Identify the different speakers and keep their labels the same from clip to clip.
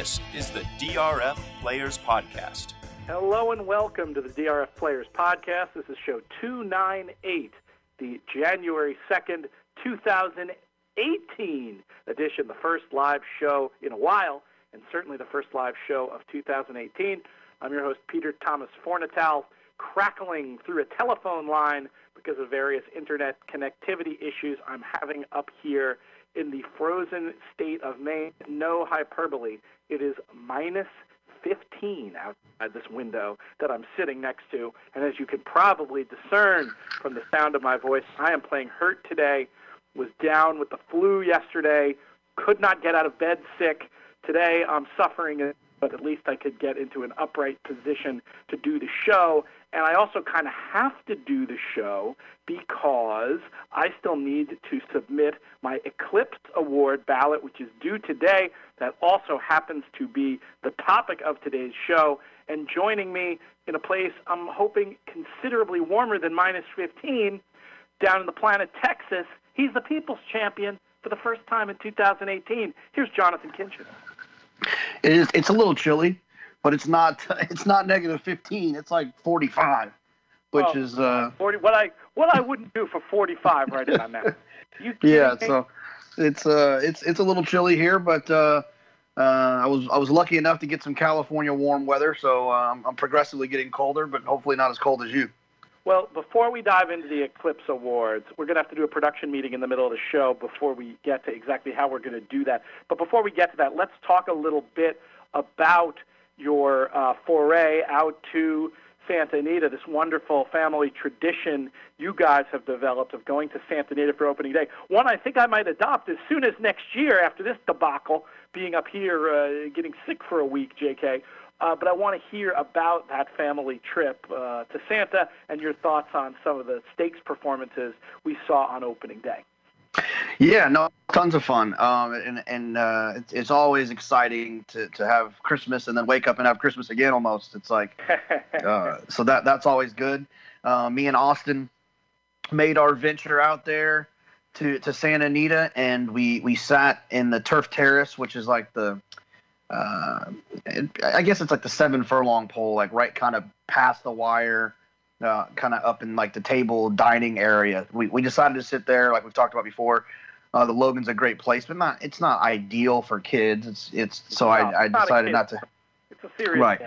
Speaker 1: This is the DRF Players Podcast.
Speaker 2: Hello and welcome to the DRF Players Podcast. This is show 298, the January 2nd, 2018 edition, the first live show in a while, and certainly the first live show of 2018. I'm your host, Peter Thomas Fornatal, crackling through a telephone line because of various internet connectivity issues I'm having up here in the frozen state of Maine. No hyperbole. It is minus 15 outside this window that I'm sitting next to. And as you can probably discern from the sound of my voice, I am playing hurt today, was down with the flu yesterday, could not get out of bed sick. Today I'm suffering, but at least I could get into an upright position to do the show. And I also kind of have to do the show because I still need to submit my Eclipse Award ballot, which is due today. That also happens to be the topic of today's show. And joining me in a place I'm hoping considerably warmer than minus 15, down in the planet Texas, he's the People's Champion for the first time in 2018. Here's Jonathan Kinchen.
Speaker 3: It's a little chilly, but it's not negative 15. It's like 45, which is
Speaker 2: 40. What I wouldn't do for 45 right in my mouth.
Speaker 3: Yeah, so it's a little chilly here, but I was lucky enough to get some California warm weather, so I'm progressively getting colder, but hopefully not as cold as you.
Speaker 2: Well, before we dive into the Eclipse Awards, we're going to have to do a production meeting in the middle of the show before we get to exactly how we're going to do that. But before we get to that, let's talk a little bit about your foray out to Santa Anita, this wonderful family tradition you guys have developed of going to Santa Anita for opening day. One I think I might adopt as soon as next year after this debacle, being up here getting sick for a week, JK. But I want to hear about that family trip to Santa and your thoughts on some of the stakes performances we saw on opening day.
Speaker 3: Yeah, no, tons of fun. And it's always exciting to have Christmas and then wake up and have Christmas again almost. It's like, so that's always good. Me and Austin made our venture out there to Santa Anita, and we sat in the turf terrace, which is like I guess it's like the 7 furlong pole, like right kind of past the wire, kind of up in like the table dining area. We decided to sit there, like we've talked about before. The Logan's a great place, but it's not ideal for kids. I decided not to.
Speaker 2: It's a serious
Speaker 3: right.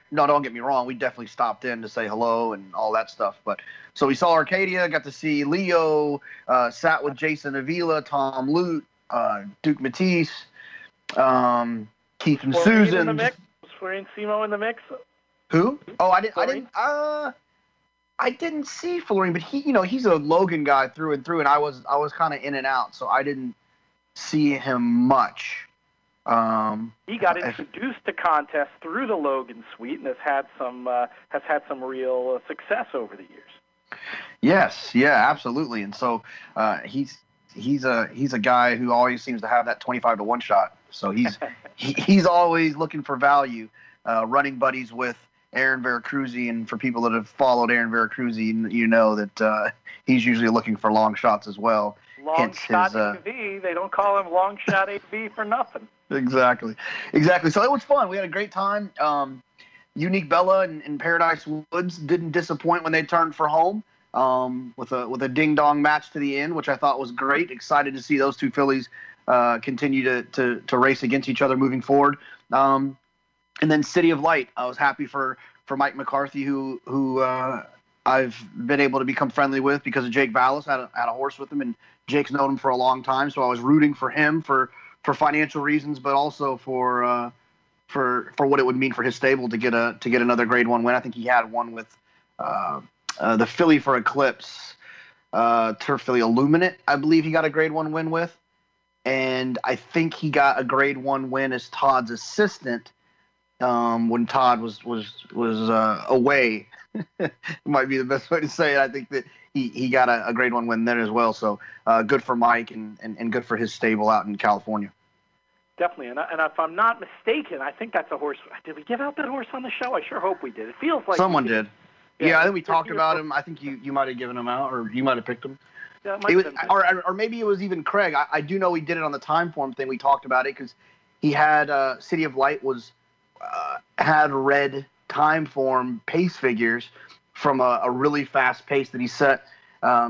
Speaker 3: No, don't get me wrong. We definitely stopped in to say hello and all that stuff. But so we saw Arcadia, got to see Leo, sat with Jason Avila, Tom Lute, Duke Matisse. Keith and Susan.
Speaker 2: Was Florian Simo in the mix?
Speaker 3: Who? Oh, I didn't see Florian, but he's a Logan guy through and through, and I was kind of in and out, so I didn't see him much.
Speaker 2: He got introduced to contests through the Logan suite and has had some real success over the years. Yes, yeah, absolutely, and so he's a guy who always seems to have that 25-to-1 shot. So he's always looking for value, running buddies with Aaron Veracruzzi. And for people that have followed Aaron Veracruzzi, you know that he's usually looking for long shots as well. Long shot AV. They don't call him long shot AV for nothing.
Speaker 3: Exactly. So it was fun. We had a great time. Unique Bella and Paradise Woods didn't disappoint when they turned for home. With a ding-dong match to the end, which I thought was great. Excited to see those two fillies continue to race against each other moving forward. And then City of Light, I was happy for Mike McCarthy, who I've been able to become friendly with because of Jake Vallis. Had a horse with him, and Jake's known him for a long time, so I was rooting for him for financial reasons, but also for what it would mean for his stable to get another Grade 1 win. I think he had one with the filly for Eclipse, turf filly Illuminate, I believe he got a Grade 1 win with. And I think he got a Grade 1 win as Todd's assistant when Todd was away. Might be the best way to say it. I think that he got a Grade 1 win there as well. So good for Mike and good for his stable out in California.
Speaker 2: Definitely. And if I'm not mistaken, I think that's a horse. Did we give out that horse on the show? I sure hope we did. It feels like
Speaker 3: someone did. Yeah, I think we talked about him. I think you might have given him out, or you might have picked him.
Speaker 2: Yeah,
Speaker 3: it was, or maybe it was even Craig. I do know we did it on the Timeform thing. We talked about it because he had City of Light had red time form pace figures from a really fast pace that he set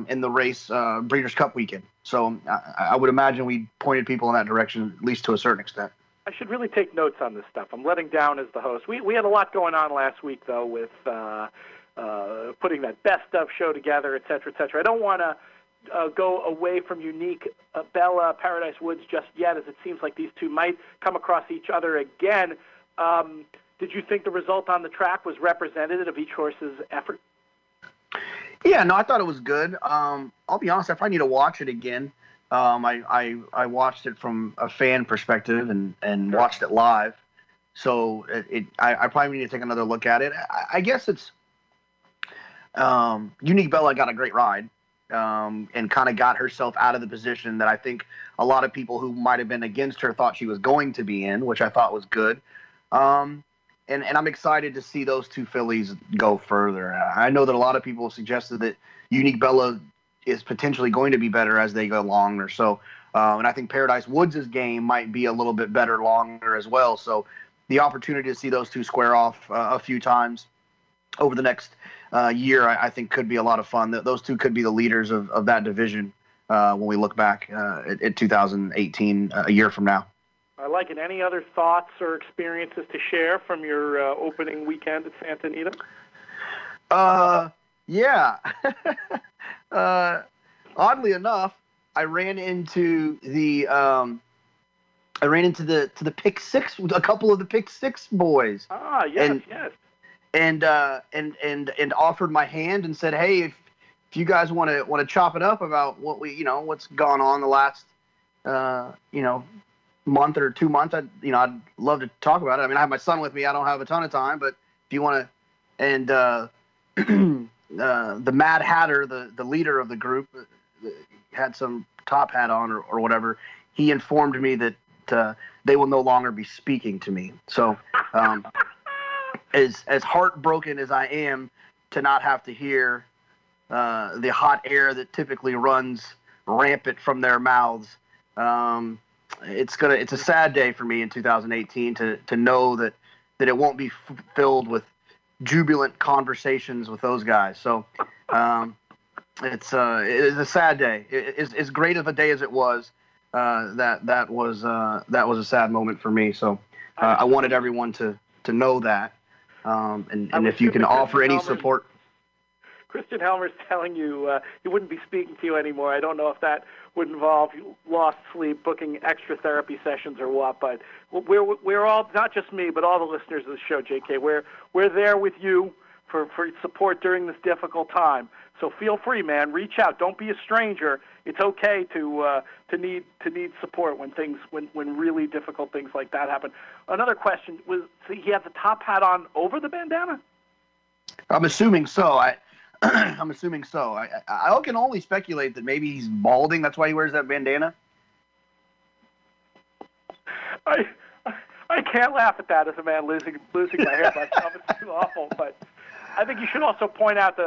Speaker 3: in the race Breeders' Cup weekend. So I would imagine we pointed people in that direction, at least to a certain extent.
Speaker 2: I should really take notes on this stuff. I'm letting down as the host. We had a lot going on last week, though, with putting that best of show together, et cetera, et cetera. I don't want to go away from Unique Bella, Paradise Woods just yet, as it seems like these two might come across each other again. Did you think the result on the track was representative of each horse's effort?
Speaker 3: Yeah, no, I thought it was good. I'll be honest, I probably need to watch it again. I watched it from a fan perspective and watched it live. So I probably need to take another look at it. I guess it's Unique Bella got a great ride and kind of got herself out of the position that I think a lot of people who might have been against her thought she was going to be in, which I thought was good. And I'm excited to see those two fillies go further. I know that a lot of people suggested that Unique Bella is potentially going to be better as they go longer. So, and I think Paradise Woods' game might be a little bit better longer as well. So the opportunity to see those two square off a few times over the next year, I think could be a lot of fun. Those two could be the leaders of that division when we look back at 2018, a year from now.
Speaker 2: I like it. Any other thoughts or experiences to share from your opening weekend at Santa Anita?
Speaker 3: Yeah. Oddly enough, I ran into the Pick Six, a couple of the Pick Six boys.
Speaker 2: Ah, yes,
Speaker 3: and offered my hand and said, "Hey, if you guys want to chop it up about what's gone on the last month or 2 months, I'd love to talk about it. I mean, I have my son with me. I don't have a ton of time, but if you want to," and the Mad Hatter, the leader of the group, had some top hat on or whatever. He informed me that they will no longer be speaking to me. So, as heartbroken as I am to not have to hear the hot air that typically runs rampant from their mouths, it's a sad day for me in 2018 to know that it won't be filled with jubilant conversations with those guys. So it is a sad day. As great of a day as it was, that was a sad moment for me. So I wanted everyone to know that, and if you can offer any support.
Speaker 2: Christian Helmer's telling you he wouldn't be speaking to you anymore. I don't know if that would involve lost sleep, booking extra therapy sessions, or what. But we're all, not just me, but all the listeners of the show, JK. We're there with you for support during this difficult time. So feel free, man. Reach out. Don't be a stranger. It's okay to need support when really difficult things like that happen. Another question was: he had the top hat on over the bandana?
Speaker 3: I'm assuming so. I'm assuming so. I can only speculate that maybe he's balding. That's why he wears that bandana.
Speaker 2: I can't laugh at that as a man losing my hair myself. It's too awful. But I think you should also point out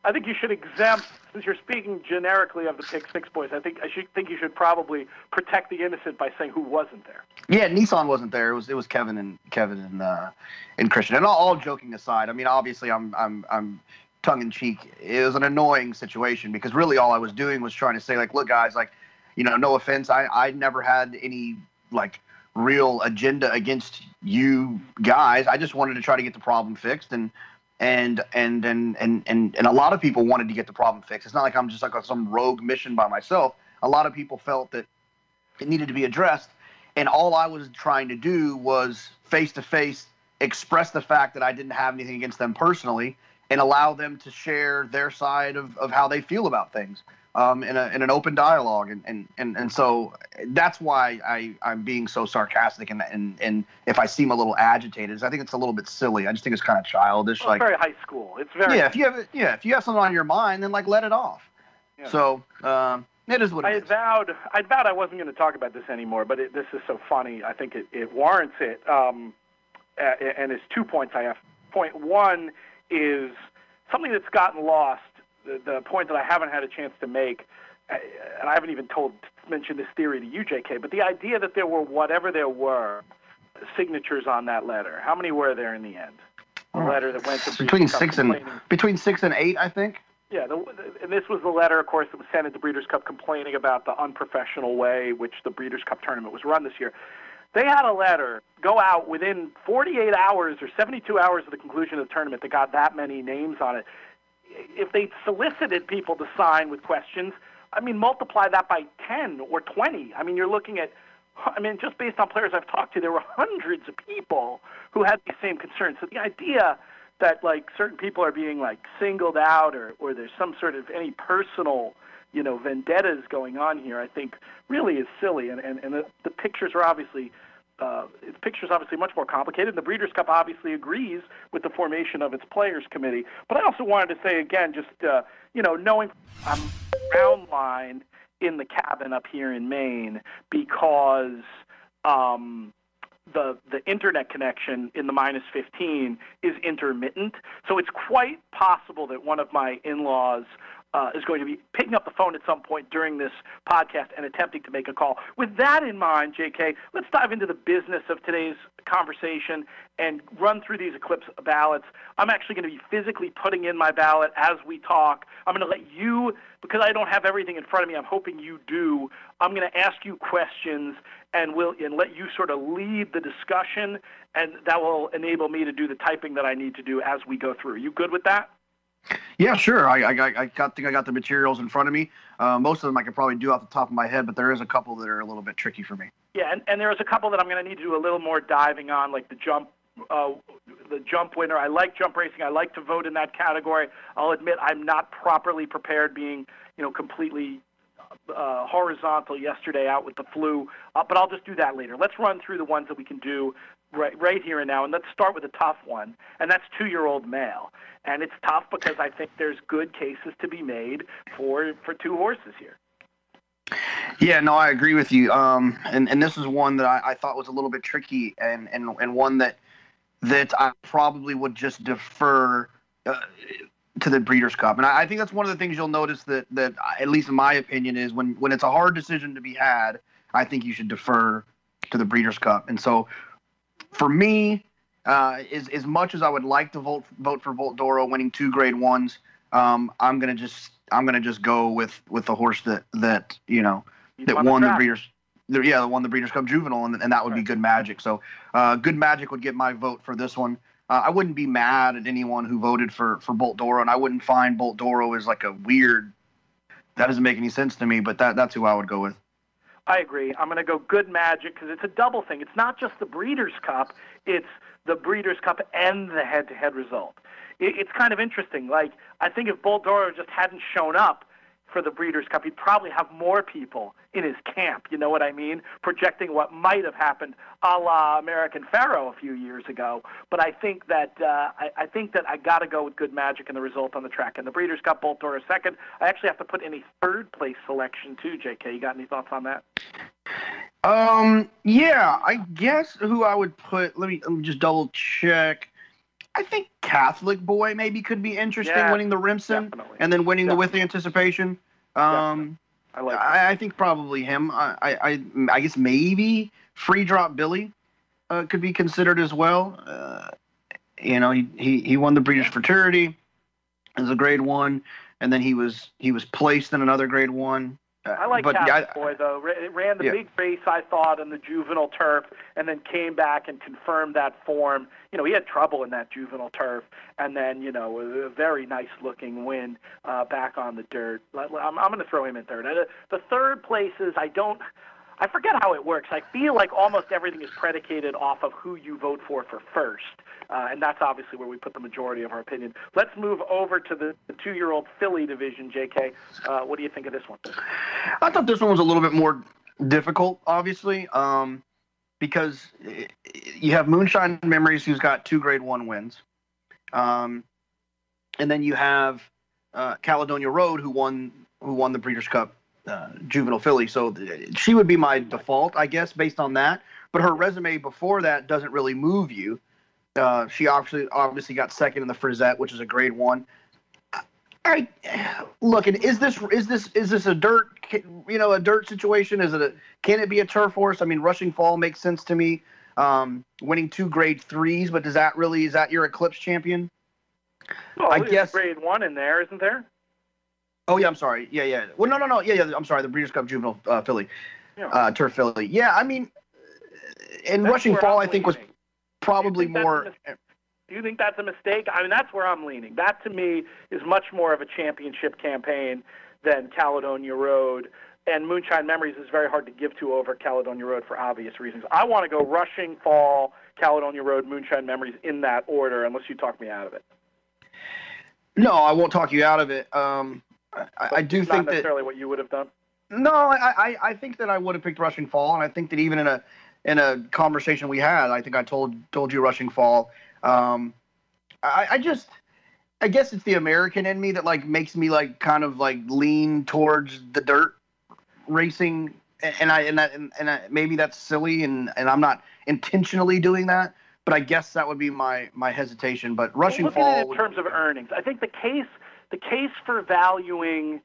Speaker 2: I think you should exempt, since you're speaking generically of the Pick Six boys. I think you should probably protect the innocent by saying who wasn't there.
Speaker 3: Yeah, Nissan wasn't there. It was Kevin and Christian. And all joking aside, I mean, obviously I'm tongue in cheek. It was an annoying situation because really all I was doing was trying to say, like, look, guys, like, no offense, I never had any like real agenda against you guys. I just wanted to try to get the problem fixed, and a lot of people wanted to get the problem fixed. It's not like I'm just like on some rogue mission by myself. A lot of people felt that it needed to be addressed, and all I was trying to do was face-to-face express the fact that I didn't have anything against them personally and allow them to share their side of how they feel about things in an open dialogue. And so that's why I'm being so sarcastic, and if I seem a little agitated, is I think it's a little bit silly. I just think it's kind of childish.
Speaker 2: Well, it's very high school. It's very
Speaker 3: if you have something on your mind, then like let it off. Yeah. So it is what it is.
Speaker 2: I'd vowed I wasn't going to talk about this anymore, but this is so funny. I think it warrants it. And there's 2 points I have. Point one is something that's gotten lost the point that I haven't had a chance to make, and I haven't even mentioned this theory to you, JK, but the idea that there were whatever there were signatures on that letter. How many were there in the end? The letter that went to
Speaker 3: between 6 and 8, I think.
Speaker 2: Yeah, and this was the letter, of course, that was sent at the Breeders' Cup complaining about the unprofessional way which the Breeders' Cup tournament was run this year. They had a letter go out within 48 hours or 72 hours of the conclusion of the tournament that got that many names on it. If they solicited people to sign with questions, I mean, multiply that by 10 or 20. I mean, you're looking at, just based on players I've talked to, there were hundreds of people who had these same concerns. So the idea that, like, certain people are being, like, singled out or there's some sort of any personal, vendettas going on here, I think really is silly. And the pictures are obviously, the picture's obviously much more complicated. The Breeders' Cup obviously agrees with the formation of its players committee. But I also wanted to say again, just, knowing I'm ground line in the cabin up here in Maine because the internet connection in the -15 is intermittent. So it's quite possible that one of my in-laws is going to be picking up the phone at some point during this podcast and attempting to make a call. With that in mind, JK, let's dive into the business of today's conversation and run through these Eclipse ballots. I'm actually going to be physically putting in my ballot as we talk. I'm going to let you, because I don't have everything in front of me, I'm hoping you do. I'm going to ask you questions and let you sort of lead the discussion, and that will enable me to do the typing that I need to do as we go through. You good with that?
Speaker 3: Yeah, sure. I think I got the materials in front of me. Most of them I could probably do off the top of my head, but there is a couple that are a little bit tricky for me.
Speaker 2: Yeah, and there's a couple that I'm going to need to do a little more diving on, like the jump winner. I like jump racing. I like to vote in that category. I'll admit I'm not properly prepared, being completely horizontal yesterday out with the flu, but I'll just do that later. Let's run through the ones that we can do right here and now, and let's start with a tough one, and that's 2-year-old male. And it's tough because I think there's good cases to be made for 2 horses here.
Speaker 3: Yeah, no, I agree with you. And this is one that I thought was a little bit tricky, and one that I probably would just defer to the Breeders' Cup. And I think that's one of the things you'll notice that at least in my opinion, is when it's a hard decision to be had, I think you should defer to the Breeders' Cup. And so for me, as much as I would like to vote for Volt Doro winning 2 Grade 1s, I'm gonna just go with the horse that won the Breeders'. That won the Breeders' Cup Juvenile, and that would be Good Magic. So Good Magic would get my vote for this one. I wouldn't be mad at anyone who voted for Bolt Doro, and I wouldn't find Bolt Doro as like a weird. That doesn't make any sense to me, but that's who I would go with.
Speaker 2: I agree. I'm going to go Good Magic because it's a double thing. It's not just the Breeders' Cup. It's the Breeders' Cup and the head-to-head result. It's kind of interesting. Like, I think if Bolt Doro just hadn't shown up for the Breeders' Cup, he'd probably have more people in his camp, you know what I mean, projecting what might have happened a la American Pharaoh a few years ago. But I think that I got to go with Good Magic and the result on the track. And the Breeders' Cup, Bolt Doro second. I actually have to put in a third-place selection, too, JK. You got any thoughts on that?
Speaker 3: Yeah, I guess who I would put, let me just double-check. I think Catholic Boy maybe could be interesting, winning the Rimson and then winning the With Anticipation. I think probably him. I guess maybe Free Drop Billy could be considered as well. He won the Breeders' Fraternity as a Grade 1, and then he was placed in another Grade 1.
Speaker 2: I like Catholic Boy, though. It ran the big race, I thought, in the juvenile turf, and then came back and confirmed that form. He had trouble in that juvenile turf, and then, a very nice-looking win back on the dirt. I'm going to throw him in third. The third places, I forget how it works. I feel like almost everything is predicated off of who you vote for first. And that's obviously where we put the majority of our opinion. Let's move over to the 2-year-old filly division, JK. What do you think of this one?
Speaker 3: I thought this one was a little bit more difficult, obviously, because you have Moonshine Memories, who's got 2 Grade 1 wins. And then you have Caledonia Road, who won the Breeders' Cup juvenile filly. So she would be my default, I guess, based on that. But her resume before that doesn't really move you. She obviously got second in the Frizette, which is a Grade 1. I look, and is this a dirt situation? Can it be a turf horse? I mean, Rushing Fall makes sense to me. Winning 2 grade 3s, but is that your Eclipse champion?
Speaker 2: Well,
Speaker 3: I guess
Speaker 2: grade 1 in there, isn't there?
Speaker 3: Oh yeah, I'm sorry. Yeah. Well, no. Yeah. I'm sorry. The Breeders' Cup Juvenile filly,
Speaker 2: Yeah.
Speaker 3: turf filly. Yeah, I mean, and
Speaker 2: That's
Speaker 3: Rushing
Speaker 2: where
Speaker 3: Fall,
Speaker 2: I'm
Speaker 3: I think, was
Speaker 2: leaning.
Speaker 3: probably more.
Speaker 2: Do you think that's a mistake? I mean, that's where I'm leaning. That, to me, is much more of a championship campaign than Caledonia Road. And Moonshine Memories is very hard to give to over Caledonia Road for obvious reasons. I want to go Rushing Fall, Caledonia Road, Moonshine Memories in that order, unless you talk me out of it.
Speaker 3: No, I won't talk you out of it. I do think that.
Speaker 2: Not necessarily what you would have done.
Speaker 3: No, I think that I would have picked Rushing Fall, and I think that even in a conversation we had, I think I told you Rushing Fall. I guess it's the American in me that like makes me like kind of like lean towards the dirt racing, and maybe that's silly, and I'm not intentionally doing that, but I guess that would be my hesitation. But Rushing Fall,
Speaker 2: looking at it in terms of earnings, I think the case for valuing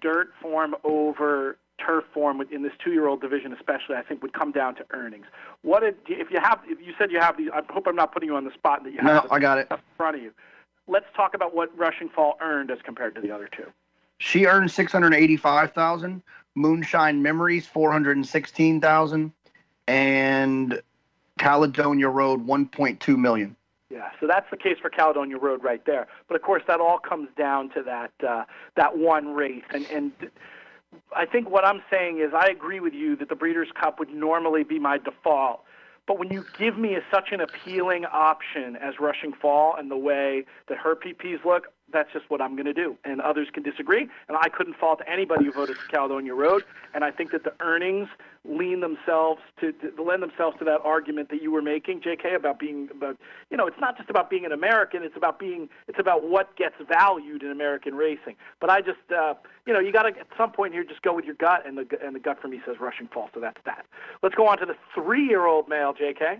Speaker 2: dirt form over turf form in this 2-year-old division, especially, I think would come down to earnings. If you said you have these? I hope I'm not putting you on the spot that you have.
Speaker 3: No, I got it
Speaker 2: in front of you. Let's talk about what Rushing Fall earned as compared to the other two.
Speaker 3: She earned $685,000. Moonshine Memories $416,000, and Caledonia Road $1.2 million.
Speaker 2: Yeah, so that's the case for Caledonia Road right there. But of course, that all comes down to that one race, and I think what I'm saying is I agree with you that the Breeders' Cup would normally be my default. But when you give me such an appealing option as Rushing Fall and the way that her PPs look, that's just what I'm going to do. And others can disagree, and I couldn't fault anybody who voted for Caledonia Road. And I think that the earnings lend themselves to that argument that you were making, JK, about it's not just about being an American. It's about what gets valued in American racing. But I just you got to at some point here just go with your gut, and the gut for me says Rushing Fall. So that's that. Let's go on to the 3-year-old male, JK.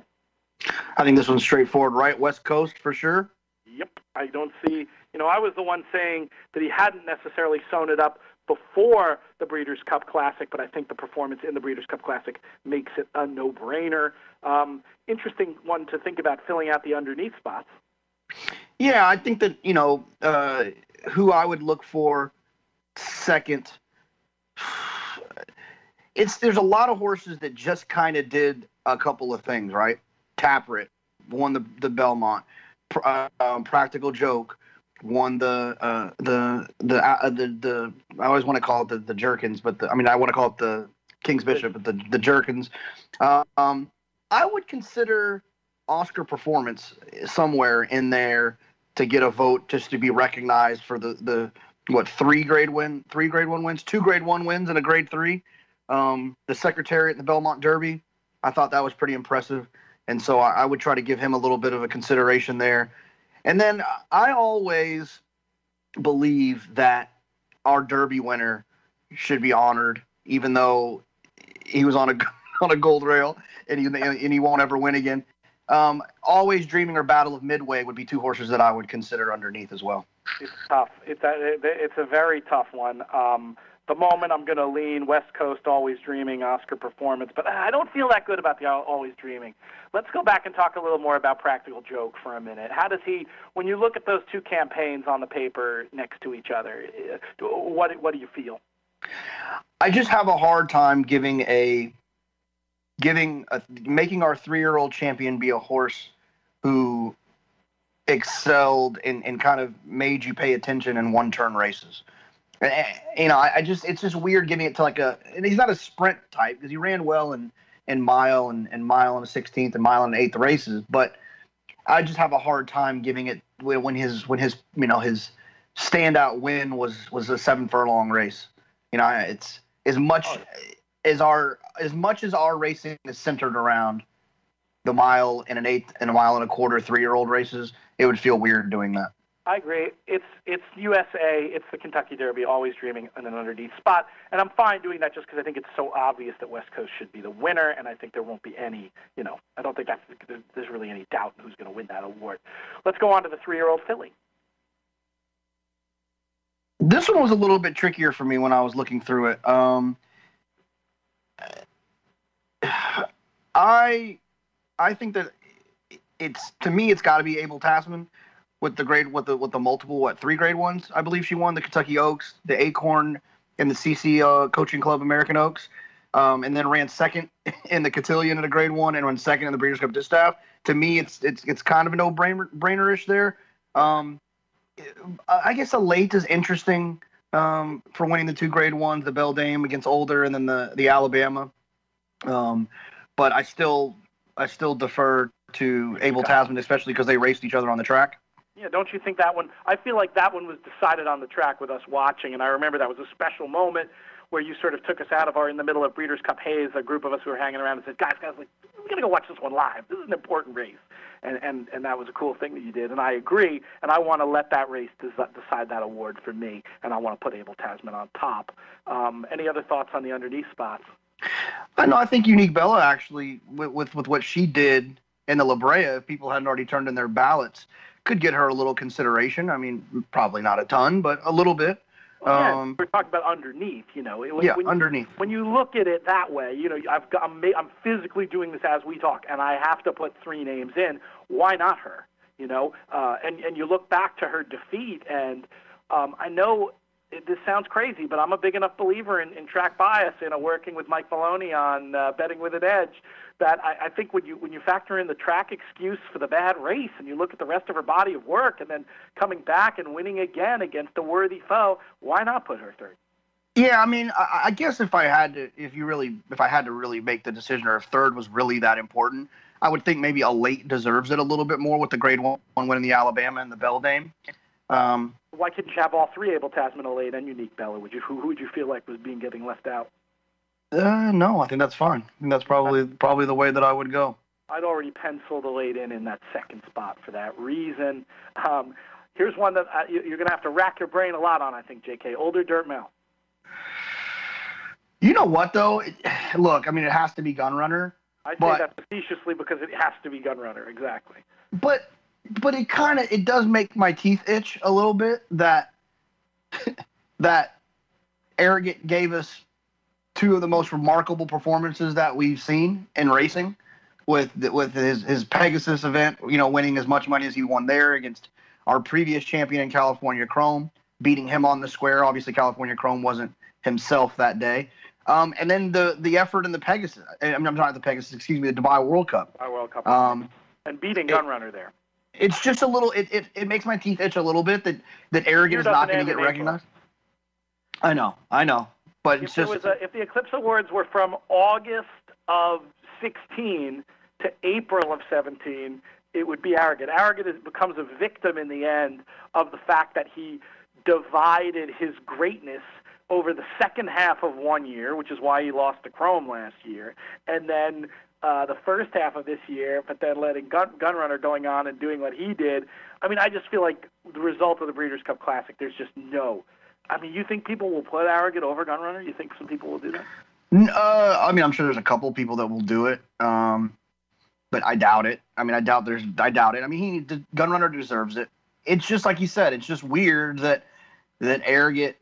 Speaker 3: I think this one's straightforward, right? West Coast for sure.
Speaker 2: Yep. I don't see. I was the one saying that he hadn't necessarily sewn it up before the Breeders' Cup Classic, but I think the performance in the Breeders' Cup Classic makes it a no-brainer. Interesting one to think about filling out the underneath spots.
Speaker 3: Yeah, I think that, who I would look for second. There's a lot of horses that just kind of did a couple of things, right? Taprit won the Belmont. Practical Joke won the I always want to call it the Jerkins, but I want to call it the King's Bishop, but the Jerkins. I would consider Oscar Performance somewhere in there to get a vote, just to be recognized for the 3 grade 1 wins, 2 grade 1 wins, and a grade 3. The Secretariat and the Belmont Derby, I thought that was pretty impressive. And so I would try to give him a little bit of a consideration there. And then I always believe that our Derby winner should be honored, even though he was on a gold rail and he won't ever win again. Always Dreaming or Battle of Midway would be 2 horses that I would consider underneath as well.
Speaker 2: It's tough. It's a very tough one. The moment I'm going to lean West Coast, Always Dreaming, Oscar Performance, but I don't feel that good about the Always Dreaming. Let's go back and talk a little more about Practical Joke for a minute. How does he, when you look at those 2 campaigns on the paper next to each other, what do you feel?
Speaker 3: I just have a hard time making our 3-year-old champion be a horse who excelled and kind of made you pay attention in one-turn races. It's just weird giving it to and he's not a sprint type because he ran well in mile and mile and a 16th and mile and an 8th races, but I just have a hard time giving it when his standout win was a 7-furlong race. It's as much as our racing is centered around the mile and an 8th and a mile and a quarter 3-year-old races, it would feel weird doing that.
Speaker 2: I agree. It's USA. It's the Kentucky Derby, Always Dreaming in an underneath spot. And I'm fine doing that just because I think it's so obvious that West Coast should be the winner, and I think there won't be any, I don't think there's really any doubt who's going to win that award. Let's go on to the 3-year-old filly.
Speaker 3: This one was a little bit trickier for me when I was looking through it. I think that it's got to be Abel Tasman with the multiple 3 grade ones. I believe she won the Kentucky Oaks, the Acorn, and the CC Coaching Club American Oaks, and then ran second in the Cotillion at a grade 1 and ran second in the Breeders' Cup Distaff. To me, it's kind of a no-brainer-ish there. I guess a late is interesting for winning the 2 grade 1s, the Beldame against Older, and then the Alabama. But I still defer to Abel Tasman, especially because they raced each other on the track.
Speaker 2: Yeah, don't you think that one? I feel like that one was decided on the track with us watching, and I remember that was a special moment where you sort of took us out of in the middle of Breeders' Cup haze, a group of us who were hanging around and said, guys, like, we're going to go watch this one live. This is an important race. And that was a cool thing that you did, and I agree, and I want to let that race decide that award for me, and I want to put Abel Tasman on top. Any other thoughts on the underneath spots?
Speaker 3: I think Unique Bella, actually, with what she did in the La Brea, if people hadn't already turned in their ballots, could get her a little consideration. I mean, probably not a ton, but a little bit.
Speaker 2: Yeah, we're talking about underneath,
Speaker 3: underneath.
Speaker 2: When you look at it that way, I'm physically doing this as we talk, and I have to put 3 names in. Why not her? And you look back to her defeat, and I know this sounds crazy, but I'm a big enough believer in track bias, working with Mike Maloney on Betting with an Edge, that I think when you factor in the track excuse for the bad race and you look at the rest of her body of work and then coming back and winning again against a worthy foe, why not put her third?
Speaker 3: Yeah, I mean, I guess if I had to really make the decision, or if third was really that important, I would think maybe a late deserves it a little bit more with the grade 1 winning the Alabama and the Beldame.
Speaker 2: Why couldn't you have all 3 Abel Tasman, a late, and Unique Bella? Who would you feel like was getting left out?
Speaker 3: No, I think that's fine. I think that's probably the way that I would go.
Speaker 2: I'd already penciled a late in that second spot for that reason. Here's one that you're going to have to rack your brain a lot on, I think, JK. Older Dirt Male.
Speaker 3: You know what, though? Look, I mean, it has to be Gunrunner.
Speaker 2: I say that facetiously because it has to be Gunrunner, exactly.
Speaker 3: But it does make my teeth itch a little bit that Arrogant gave us 2 of the most remarkable performances that we've seen in racing, with his Pegasus event, winning as much money as he won there against our previous champion in California Chrome, beating him on the square. Obviously, California Chrome wasn't himself that day. And then the effort in the Pegasus. I'm not the Pegasus. Excuse me, the Dubai World Cup.
Speaker 2: And beating Gunrunner there.
Speaker 3: It's just a little. It makes my teeth itch a little bit that Arrogant is not going to get recognized. I know. But
Speaker 2: if the Eclipse Awards were from August of 16 to April of 17, it would be Arrogant. Arrogant becomes a victim in the end of the fact that he divided his greatness over the second half of one year, which is why he lost to Chrome last year, and then the first half of this year, but then letting Gunrunner going on and doing what he did. I mean, I just feel like the result of the Breeders' Cup Classic, there's just no. I mean, you think people will put Arrogant over Gunrunner? You think some people will do that?
Speaker 3: I mean, I'm sure there's a couple people that will do it, but I doubt it. I doubt it. I mean, Gunrunner deserves it. It's just like you said. It's just weird that Arrogate's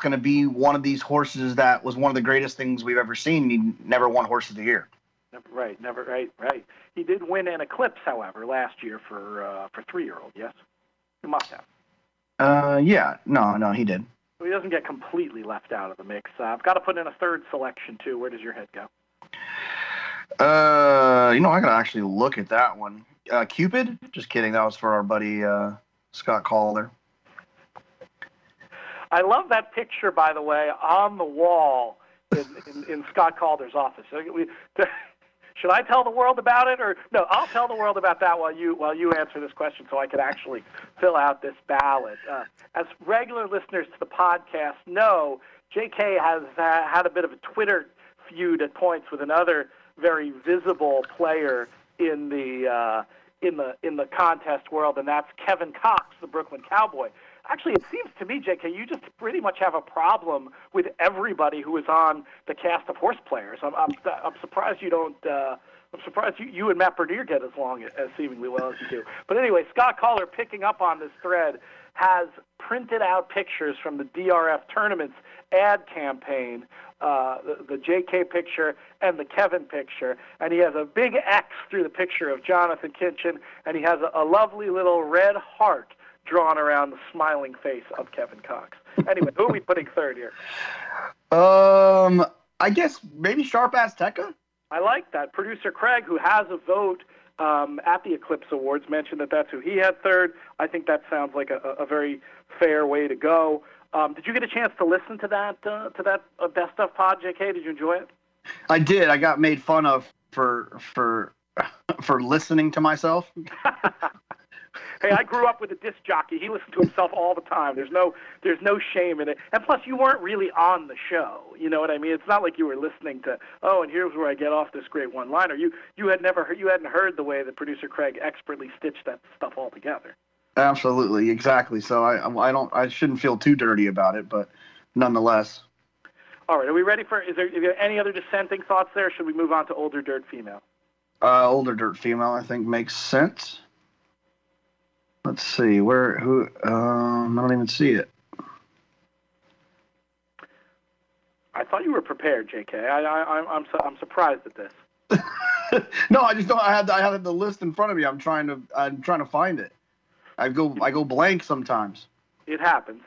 Speaker 3: going to be one of these horses that was one of the greatest things we've ever seen, and he never won Horse of the Year.
Speaker 2: Right. He did win an Eclipse, however, last year for 3-year-old. Yes, he must have.
Speaker 3: Yeah, no, he did.
Speaker 2: So he doesn't get completely left out of the mix. I've got to put in a third selection too. Where does your head go?
Speaker 3: I gotta actually look at that one. Cupid? Just kidding. That was for our buddy Scott Calder.
Speaker 2: I love that picture, by the way, on the wall in Scott Calder's office. Should I tell the world about it, or no? I'll tell the world about that while you answer this question, so I can actually fill out this ballot. As regular listeners to the podcast know, JK has had a bit of a Twitter feud at points with another very visible player in the contest world, and that's Kevin Cox, the Brooklyn Cowboy. Actually, it seems to me, JK, you just pretty much have a problem with everybody who is on the cast of horse players. I'm surprised you don't. I'm surprised you and Matt Bernier get as seemingly well as you do. But anyway, Scott Calder, picking up on this thread, has printed out pictures from the DRF tournament's ad campaign, the JK picture and the Kevin picture, and he has a big X through the picture of Jonathan Kitchen, and he has a lovely little red heart drawn around the smiling face of Kevin Cox. Anyway, who are we putting third here?
Speaker 3: I guess maybe Sharp Azteca.
Speaker 2: I like that. Producer Craig, who has a vote at the Eclipse Awards, mentioned that that's who he had third. I think that sounds like a very fair way to go. Did you get a chance to listen to that Best Of pod, JK? Did you enjoy it?
Speaker 3: I did. I got made fun of for listening to myself.
Speaker 2: Hey, I grew up with a disc jockey. He listened to himself all the time. There's no shame in it. And plus, you weren't really on the show. You know what I mean? It's not like you were listening to, oh, and here's where I get off this great one-liner. You hadn't heard the way that producer Craig expertly stitched that stuff all together.
Speaker 3: Absolutely, exactly. So I shouldn't feel too dirty about it, but nonetheless.
Speaker 2: All right, are we ready for? Is there any other dissenting thoughts there? Or should we move on to older dirt female?
Speaker 3: Older dirt female, I think, makes sense. Let's see who. I don't even see it.
Speaker 2: I thought you were prepared, JK. I'm surprised at this.
Speaker 3: No, I just don't. I have the list in front of me. I'm trying to find it. I go blank sometimes. It happens,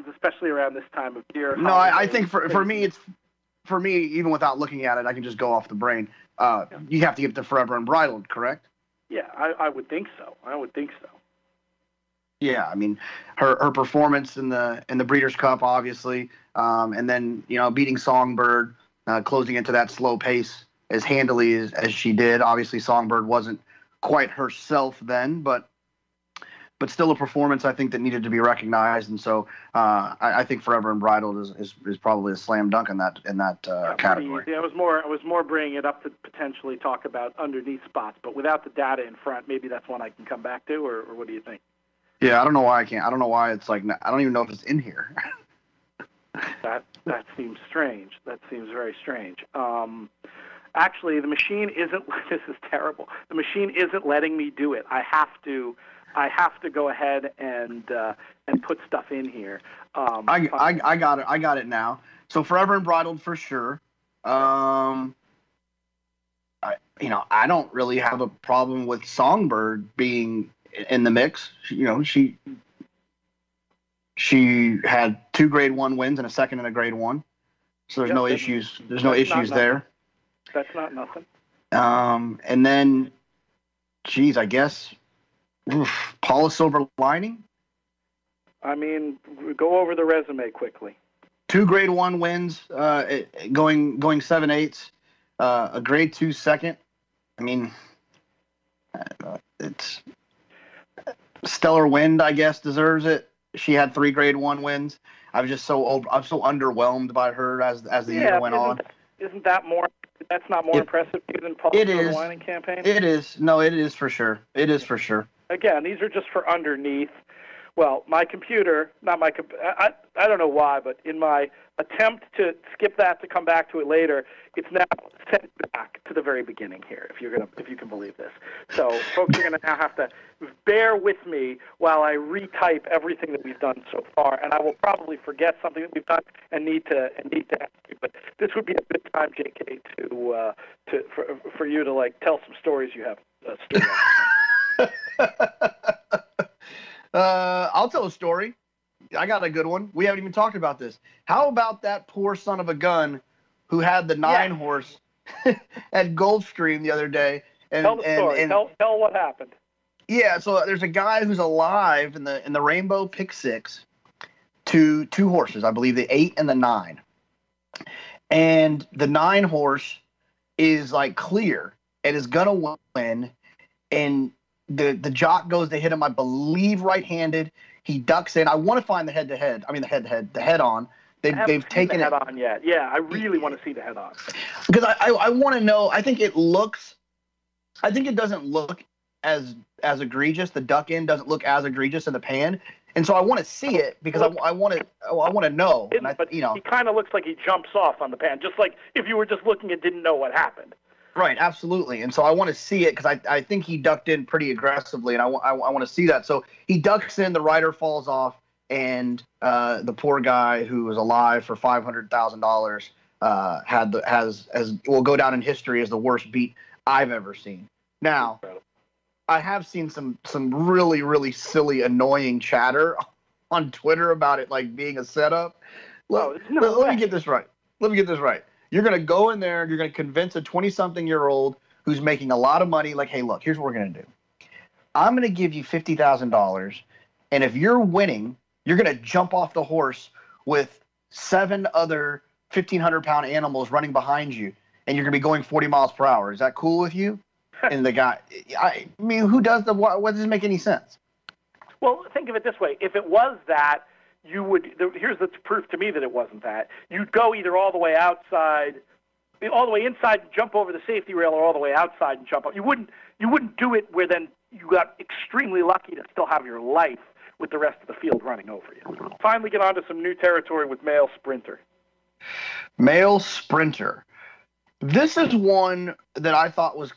Speaker 2: especially around this time of year.
Speaker 3: No, I think for me, even without looking at it, I can just go off the brain. You have to give it to Forever Unbridled, correct?
Speaker 2: Yeah, I would think so.
Speaker 3: Yeah, I mean, her performance in the Breeders' Cup, obviously, and then beating Songbird, closing into that slow pace as handily as she did. Obviously, Songbird wasn't quite herself then, but still a performance I think that needed to be recognized, and so I think Forever Unbridled is probably a slam dunk in that category.
Speaker 2: Yeah, I was more bringing it up to potentially talk about underneath spots, but without the data in front, maybe that's one I can come back to, or what do you think?
Speaker 3: Yeah, I don't know why I can't. I don't know why it's like I don't even know if it's in here.
Speaker 2: That seems strange. That seems very strange. Actually, the machine isn't. This is terrible. The machine isn't letting me do it. I have to go ahead and put stuff in here.
Speaker 3: I got it. I got it now. So Forever Unbridled for sure. I don't really have a problem with Songbird being in the mix. She had 2 Grade 1 wins and a second in a Grade 1. So there's no issues. There's no issues there.
Speaker 2: That's not nothing.
Speaker 3: And then, I guess. Paula Silver Lining?
Speaker 2: I mean, go over the resume quickly.
Speaker 3: 2 Grade 1 wins, going 7/8, a Grade 2 second. I mean, it's Stellar Wind, I guess, deserves it. She had 3 Grade 1 wins. I'm so underwhelmed by her as the year went on.
Speaker 2: Isn't that more? That's not more impressive than Paula Silver Lining campaign.
Speaker 3: It is. No, it is for sure. It is for sure.
Speaker 2: Again, these are just for underneath. Well, my computer, I don't know why, but in my attempt to skip that to come back to it later, it's now sent back to the very beginning here, if you can believe this. So folks are going to now have to bear with me while I retype everything that we've done so far, and I will probably forget something that we've done and need to ask you. But this would be a good time, JK, for you to tell some stories you have.
Speaker 3: I'll tell a story. I got a good one. We haven't even talked about this. How about that poor son of a gun who had the 9 horse at Gulfstream the other day?
Speaker 2: Tell the story. Tell what happened.
Speaker 3: Yeah, so there's a guy who's alive in the Rainbow Pick 6 to 2 horses, I believe the 8 and the 9. And the 9 horse is clear and is gonna win. And the jock goes to hit him, I believe, right-handed. He ducks in. I want to find the head-to-head. I mean, the head-on. They've taken
Speaker 2: the head-on yet. Yeah, I really want to see the head-on.
Speaker 3: Because I want to know. I think it doesn't look as egregious. The duck in doesn't look as egregious in the pan. And so I want to see it because I want to know.
Speaker 2: But he kind of looks like he jumps off on the pan, just like if you were just looking and didn't know what happened.
Speaker 3: Right, absolutely. And so I want to see it because I think he ducked in pretty aggressively, and I want to see that. So he ducks in, the rider falls off, and the poor guy who was alive for $500,000 will go down in history as the worst beat I've ever seen. Now, I have seen some really, really silly, annoying chatter on Twitter about it like being a setup. Let me get this right. You're going to go in there, you're going to convince a 20-something-year-old who's making a lot of money, like, hey, look, here's what we're going to do. I'm going to give you $50,000, and if you're winning, you're going to jump off the horse with 7 other 1,500-pound animals running behind you, and you're going to be going 40 miles per hour. Is that cool with you? And the guy, I mean, who does what doesn't make any sense?
Speaker 2: Well, think of it this way. If it was that, here's the proof to me that it wasn't that. You'd go either all the way outside, all the way inside and jump over the safety rail, or all the way outside and jump up. You wouldn't do it where then you got extremely lucky to still have your life with the rest of the field running over you. Finally get onto some new territory with male sprinter.
Speaker 3: Male sprinter. This is one that I thought was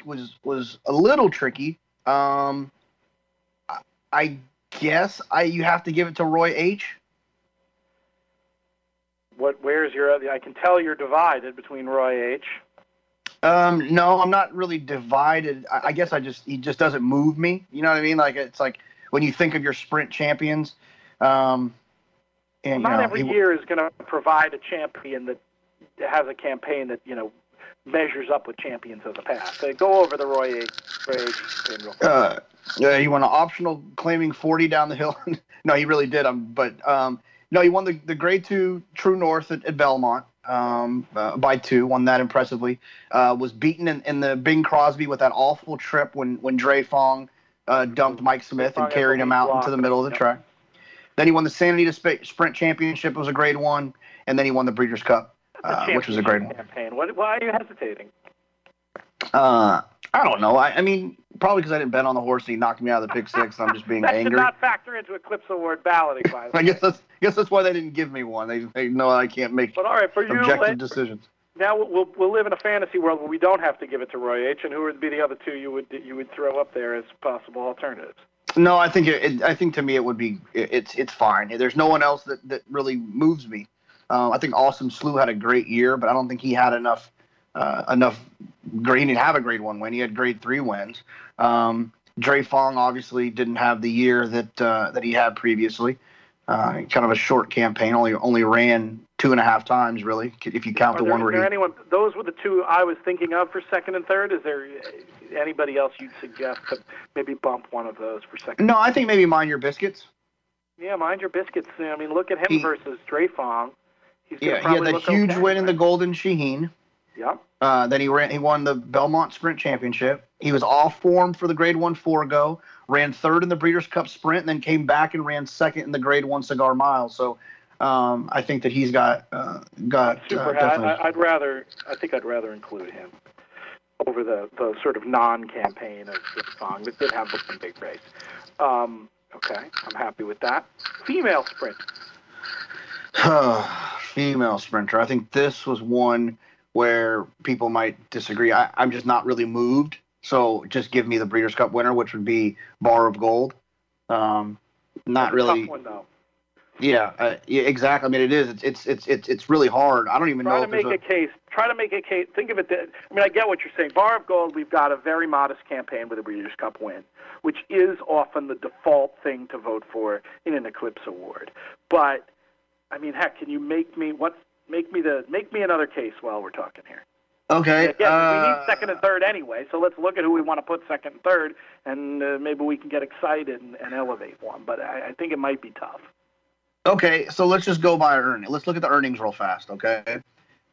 Speaker 3: a little tricky. I guess you have to give it to Roy H.
Speaker 2: Where's your other? I can tell you're divided between Roy H.
Speaker 3: No, I'm not really divided. I guess he just doesn't move me. You know what I mean? Like, it's like when you think of your sprint champions. And
Speaker 2: not every year is going to provide a champion that has a campaign that measures up with champions of the past. So go over the Roy H.
Speaker 3: Yeah, he won an optional claiming 40 down the hill. No, he really did. No, he won the Grade 2 True North at Belmont by 2, won that impressively. Was beaten in the Bing Crosby with that awful trip when Dre Fong dumped Mike Smith and carried him out into the middle of the track. Then he won the San Anita Sprint Championship, was a Grade 1, and then he won the Breeders' Cup, which was a Grade 1.
Speaker 2: Campaign. Why are you hesitating?
Speaker 3: I don't know. I mean, probably because I didn't bet on the horse and he knocked me out of the pick six. And I'm just being angry.
Speaker 2: That did not factor into Eclipse Award balloting, by the way.
Speaker 3: I guess that's why they didn't give me one. They know I can't make objective decisions.
Speaker 2: Now we'll live in a fantasy world where we don't have to give it to Roy H. And who would be the other two you would throw up there as possible alternatives?
Speaker 3: No, I think to me it would be it's fine. There's no one else that really moves me. I think Awesome Slew had a great year, but I don't think he had enough. He didn't have a Grade 1 win. He had Grade 3 wins. Dre Fong obviously didn't have the year that he had previously. Kind of a short campaign. Only ran 2.5 times, really, if you count the one where
Speaker 2: anyone? Those were the two I was thinking of for second and third. Is there anybody else you'd suggest to maybe bump one of those for second?
Speaker 3: No, I think maybe Mind Your Biscuits.
Speaker 2: Yeah, Mind Your Biscuits. I mean, look at him versus Dre Fong.
Speaker 3: He had that huge win in the Golden Shaheen.
Speaker 2: Yep.
Speaker 3: Then he won the Belmont Sprint Championship. He was off form for the Grade 1 Forego, ran third in the Breeders' Cup Sprint, and then came back and ran second in the Grade 1 Cigar Mile. So I think that he's got
Speaker 2: super. I think I'd rather include him over the sort of non-campaign of Fong, but did have one big race. Okay, I'm happy with that. Female sprint.
Speaker 3: Female sprinter. I think this was one where people might disagree. I'm just not really moved. So just give me the Breeders' Cup winner, which would be Bar of Gold. Not
Speaker 2: That's
Speaker 3: really.
Speaker 2: A tough one, though.
Speaker 3: Yeah, exactly. I mean, it is. It's really hard. I don't even know.
Speaker 2: Try to make a case. Think of it. I mean, I get what you're saying. Bar of Gold, we've got a very modest campaign with a Breeders' Cup win, which is often the default thing to vote for in an Eclipse Award. But I mean, heck, can you make me another case while we're talking here?
Speaker 3: Okay.
Speaker 2: Again, we need second and third anyway, so let's look at who we want to put second and third, and maybe we can get excited and elevate one. But I think it might be tough.
Speaker 3: Okay, so let's just go by earnings. Let's look at the earnings real fast, okay?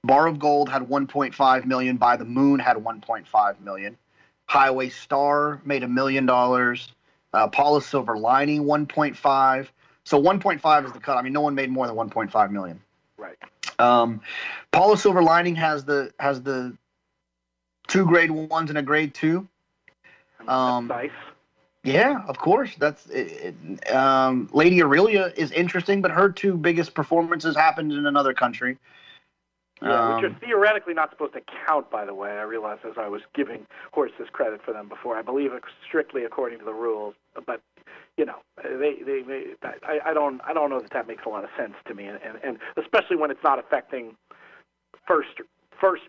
Speaker 3: Bar of Gold had $1.5 million. By the Moon had $1.5 million. Highway Star made $1 million. Paula Silver Lining 1.5. So 1.5 is the cut. I mean, no one made more than 1.5 million.
Speaker 2: Right.
Speaker 3: Paula Silver Lining has the 2 Grade 1s and a Grade 2.
Speaker 2: That's nice.
Speaker 3: Yeah, of course. That's Lady Aurelia is interesting, but her 2 biggest performances happened in another country.
Speaker 2: Yeah, which are theoretically not supposed to count, by the way. I realized as I was giving horses credit for them before. I believe it's strictly according to the rules, but I don't know that makes a lot of sense to me, and especially when it's not affecting first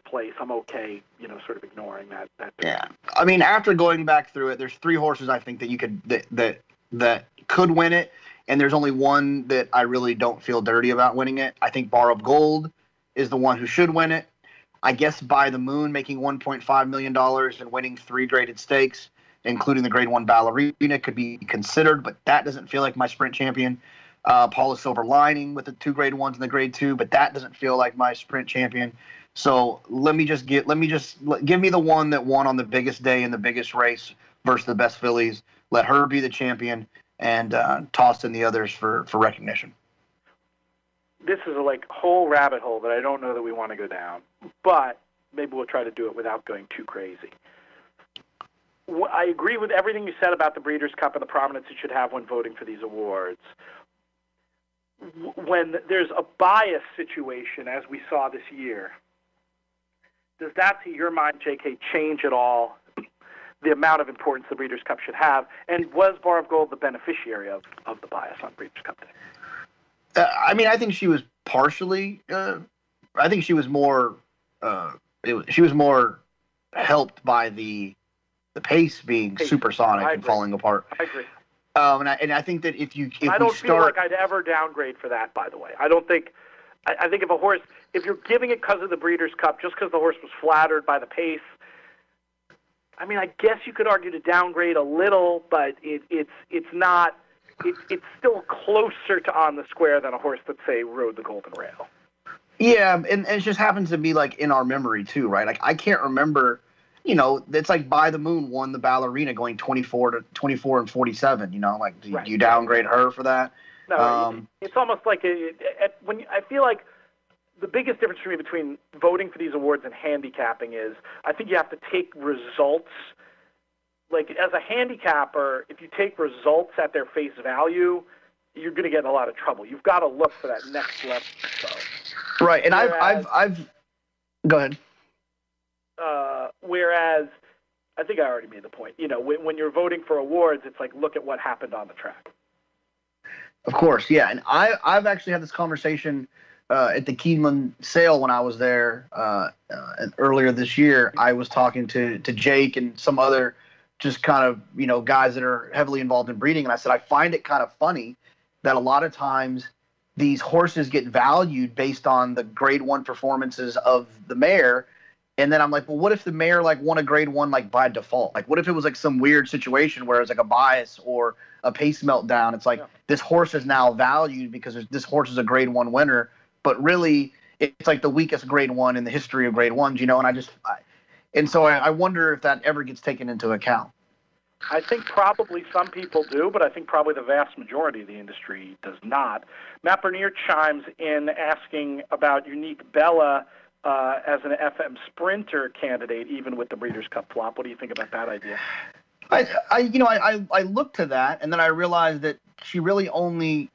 Speaker 2: place. I'm okay, sort of ignoring that.
Speaker 3: Yeah, I mean, after going back through it, there's 3 horses I think that you could that could win it, and there's only one that I really don't feel dirty about winning it. I think Bar of Gold is the one who should win it. I guess By the Moon making $1.5 million and winning 3 graded stakes, including the Grade 1 Ballerina, could be considered, but that doesn't feel like my sprint champion. Paula Silver Lining with the 2 Grade 1s and the Grade 2, but that doesn't feel like my sprint champion. So give me the one that won on the biggest day in the biggest race versus the best fillies. Let her be the champion, and toss in the others for recognition.
Speaker 2: This is a whole rabbit hole that I don't know that we want to go down, but maybe we'll try to do it without going too crazy. I agree with everything you said about the Breeders' Cup and the prominence it should have when voting for these awards. When there's a bias situation, as we saw this year, does that, to your mind, JK, change at all the amount of importance the Breeders' Cup should have? And was Bar of Gold the beneficiary of the bias on Breeders' Cup Day?
Speaker 3: I mean, I think she was partially. I think she was more. She was more helped by the pace being supersonic and falling apart.
Speaker 2: I agree.
Speaker 3: And I think that if
Speaker 2: I don't feel like I'd ever downgrade for that. By the way, I don't think. I think if a horse, if you're giving it because of the Breeders' Cup, just because the horse was flattered by the pace, I mean, I guess you could argue to downgrade a little, but it's not. It's still closer to on the square than a horse that, say, rode the Golden Rail.
Speaker 3: Yeah, and it just happens to be in our memory too, right? I can't remember. It's like By the Moon won the Ballerina going 24 and 47. Do you downgrade her for that?
Speaker 2: No, it's almost like when I feel like the biggest difference for me between voting for these awards and handicapping is I think you have to take results. As a handicapper, if you take results at their face value, you're going to get in a lot of trouble. You've got to look for that next level.
Speaker 3: Right, and I've go ahead.
Speaker 2: Whereas, I think I already made the point. When you're voting for awards, it's look at what happened on the track.
Speaker 3: Of course, yeah, and I've actually had this conversation at the Keeneland sale when I was there earlier this year. I was talking to Jake and some other just kind of, guys that are heavily involved in breeding. And I said, I find it kind of funny that a lot of times these horses get valued based on the Grade 1 performances of the mare. And then I'm like, well, what if the mare won a Grade 1 by default? What if it was some weird situation where it's a bias or a pace meltdown? It's this horse is now valued because this horse is a Grade 1 winner, but really it's the weakest Grade 1 in the history of Grade 1s, and so I wonder if that ever gets taken into account.
Speaker 2: I think probably some people do, but I think probably the vast majority of the industry does not. Matt Bernier chimes in asking about Unique Bella as an FM Sprinter candidate, even with the Breeders' Cup flop. What do you think about that idea?
Speaker 3: I looked to that, and then I realized that she really only,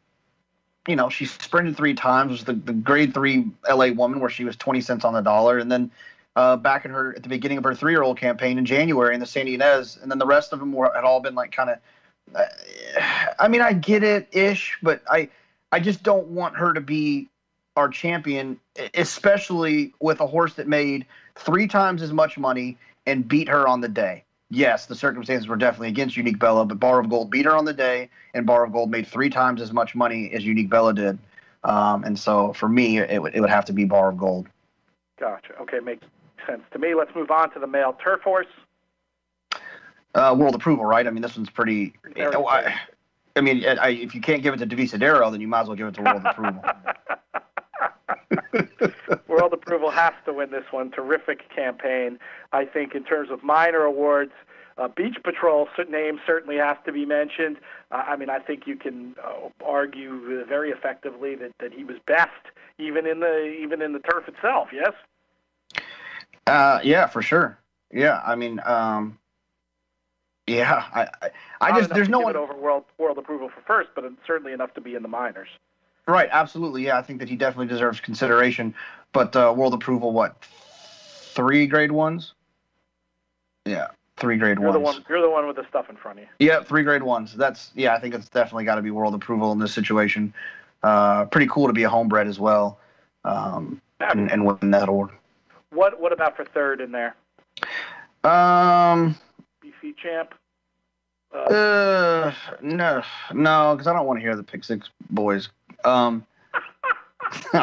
Speaker 3: she sprinted 3 times. It was the Grade 3 LA Woman where she was 20 cents on the dollar, and then back at the beginning of her 3-year-old campaign in January in the Santa Ynez, and then the rest of them had all been kind of. I mean, I get it ish, but I just don't want her to be our champion, especially with a horse that made 3 times as much money and beat her on the day. Yes, the circumstances were definitely against Unique Bella, but Bar of Gold beat her on the day, and Bar of Gold made 3 times as much money as Unique Bella did. And so for me, it would have to be Bar of Gold.
Speaker 2: Gotcha. Okay, makes sense to me. Let's move on to the male turf horse.
Speaker 3: World Approval, right? I mean, this one's pretty. If you can't give it to Devisadero, then you might as well give it to World Approval.
Speaker 2: World Approval has to win this one. Terrific campaign. I think in terms of minor awards, Beach Patrol name certainly has to be mentioned. I think you can argue very effectively that he was best, even in the turf itself. Yes.
Speaker 3: Yeah, for sure. Yeah, I mean, yeah, I just there's no one
Speaker 2: over World Approval for first, but it's certainly enough to be in the minors.
Speaker 3: Right, absolutely. Yeah, I think that he definitely deserves consideration. But world approval, what? 3 grade ones? Yeah, 3 grade ones.
Speaker 2: You're the one with the stuff in front of you.
Speaker 3: Yeah, 3 grade ones. I think it's definitely got to be world approval in this situation. Pretty cool to be a homebred as well, and win that award.
Speaker 2: What about for third in there? BC champ.
Speaker 3: No, because I don't want to hear the Pick Six boys. I'm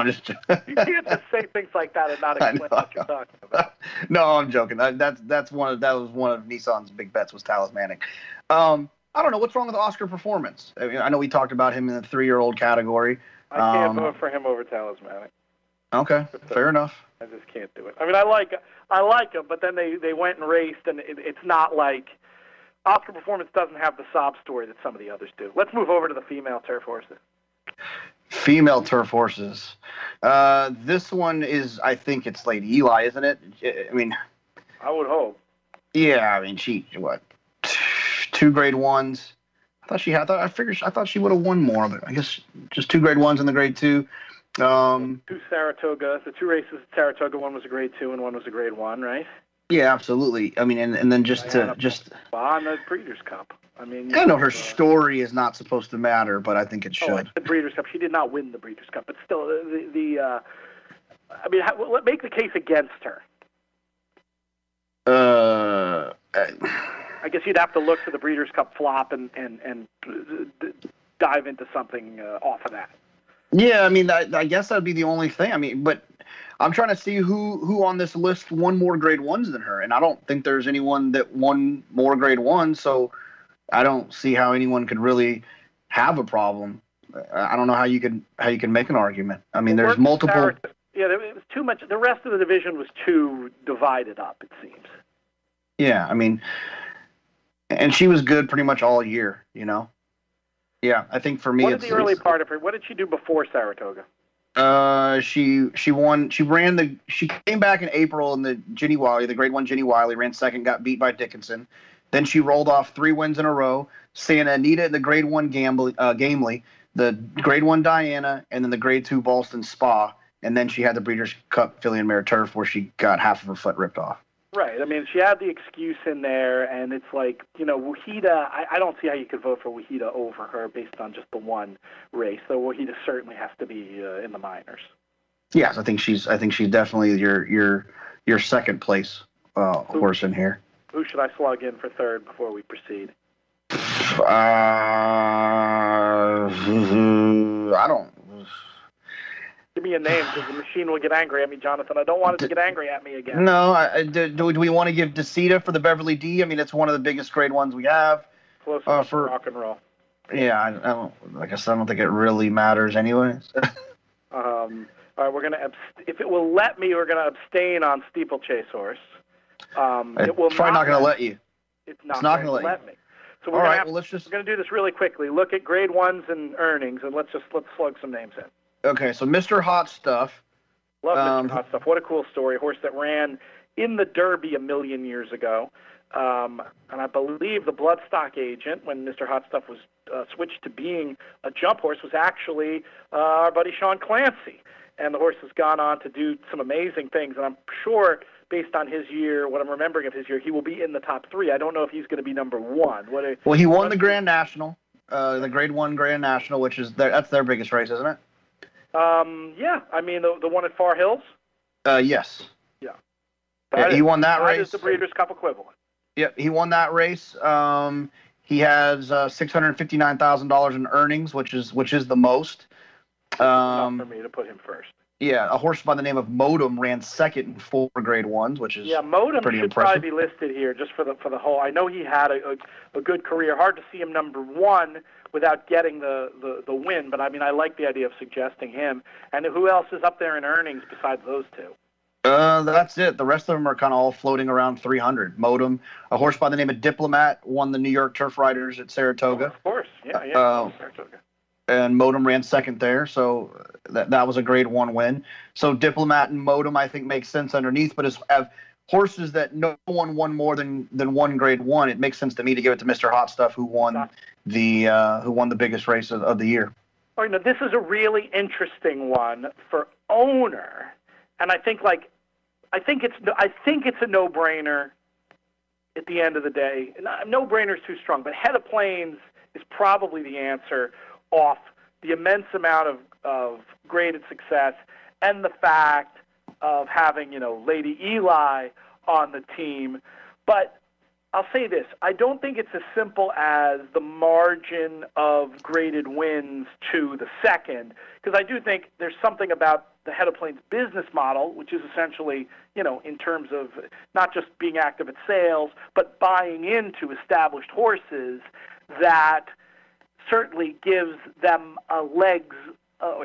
Speaker 3: just.
Speaker 2: You can't just say things like that and not explain what you're talking about.
Speaker 3: No, I'm joking. That was one of Nissan's big bets was Talismanic. I don't know what's wrong with Oscar Performance. I know we talked about him in the 3-year-old category.
Speaker 2: I can't vote for him over Talismanic.
Speaker 3: Okay, fair enough.
Speaker 2: I just can't do it. I mean, I like him, but then they went and raced, and it's not like Oscar Performance doesn't have the sob story that some of the others do. Let's move over to the female turf horses.
Speaker 3: Female turf horses. This one is, I think it's Lady Eli, isn't it? I mean,
Speaker 2: I would hope.
Speaker 3: Yeah, I mean, she what? 2 grade ones. I thought she would have won more, but I guess just 2 grade ones in the grade 2.
Speaker 2: 2 Saratoga. The 2 races at Saratoga, one was a grade 2 and one was a grade 1, right?
Speaker 3: Yeah, absolutely. I mean, and then just
Speaker 2: on the Breeders' Cup. I mean,
Speaker 3: I know her story is not supposed to matter, but I think it should.
Speaker 2: The Breeders' Cup. She did not win the Breeders' Cup, but still, I mean, make the case against her. I guess you'd have to look for the Breeders' Cup flop and dive into something off of that.
Speaker 3: Yeah, I mean, I guess that'd be the only thing. I mean, but I'm trying to see who on this list won more grade 1s than her, and I don't think there's anyone that won more grade 1s, so I don't see how anyone could really have a problem. I don't know how you can make an argument. I mean, there's multiple.
Speaker 2: Yeah, it was too much. The rest of the division was too divided up, it seems.
Speaker 3: Yeah, I mean, and she was good pretty much all year, you know. Yeah, I think for me,
Speaker 2: what did the early part of her? What did she do before Saratoga?
Speaker 3: She won. She came back in April in the Ginny Wiley, the grade 1 Ginny Wiley, ran second, got beat by Dickinson. Then she rolled off 3 wins in a row. Santa Anita in the grade 1 Gamely, the grade 1 Diana, and then the grade 2 Ballston Spa. And then she had the Breeders' Cup Filly and Mare Turf where she got half of her foot ripped off.
Speaker 2: Right. I mean, she had the excuse in there, and it's like, you know, Wahida, I don't see how you could vote for Wahida over her based on just the one race. So Wahida certainly has to be in the minors. Yes,
Speaker 3: I think she's definitely your second place horse in here.
Speaker 2: Who should I slug in for third before we proceed?
Speaker 3: I don't.
Speaker 2: Give me a name, because the machine will get angry at me, Jonathan. I don't want it to get angry at me again.
Speaker 3: No, do we want to give DeCita for the Beverly D? I mean, it's one of the biggest grade 1s we have.
Speaker 2: Close for rock and roll.
Speaker 3: Yeah, I don't think it really matters anyways.
Speaker 2: All right, we're gonna if it will let me, we're gonna abstain on steeplechase horse. It will
Speaker 3: probably not gonna let you.
Speaker 2: It's not gonna let me. So we're gonna we're gonna do this really quickly. Look at grade 1s and earnings, and let's slug some names in.
Speaker 3: Okay, so Mr. Hot Stuff.
Speaker 2: Love Mr. Hot Stuff. What a cool story. A horse that ran in the Derby a million years ago. And I believe the bloodstock agent, when Mr. Hot Stuff was switched to being a jump horse, was actually our buddy Sean Clancy. And the horse has gone on to do some amazing things. And I'm sure, based on his year, what I'm remembering of his year, he will be in the top 3. I don't know if he's going to be number 1.
Speaker 3: Well, he won the Grand National, the Grade 1 Grand National, which is that's their biggest race, isn't it?
Speaker 2: Yeah, I mean the one at Far Hills.
Speaker 3: Yes.
Speaker 2: Yeah.
Speaker 3: He won that race.
Speaker 2: That is the Breeders' Cup equivalent.
Speaker 3: Yep, he won that race. He has $659,000 in earnings, which is the most.
Speaker 2: Enough for me to put him first.
Speaker 3: Yeah, a horse by the name of Modem ran second in 4 grade 1s, which is
Speaker 2: Modem
Speaker 3: pretty
Speaker 2: should
Speaker 3: impressive.
Speaker 2: Probably be listed here just for the whole. I know he had a good career. Hard to see him number 1 without getting the win, but I mean I like the idea of suggesting him. And who else is up there in earnings besides those 2?
Speaker 3: That's it. The rest of them are kind of all floating around 300. Modem, a horse by the name of Diplomat, won the New York Turf Riders at Saratoga.
Speaker 2: Of course, yeah, Saratoga.
Speaker 3: And Modem ran second there, so that was a grade 1 win. So Diplomat and Modem, I think, makes sense underneath. But as horses that no one won more than 1 grade 1, it makes sense to me to give it to Mr. Hot Stuff, who won the biggest race of the year.
Speaker 2: or this is a really interesting one for owner, and I think it's a no-brainer at the end of the day. No-brainer is too strong, but Head of Planes is probably the answer off the immense amount of graded success and the fact of having, Lady Eli on the team. But I'll say this, I don't think it's as simple as the margin of graded wins to the second, because I do think there's something about the Head of Planes business model, which is essentially, in terms of not just being active at sales, but buying into established horses, that certainly gives them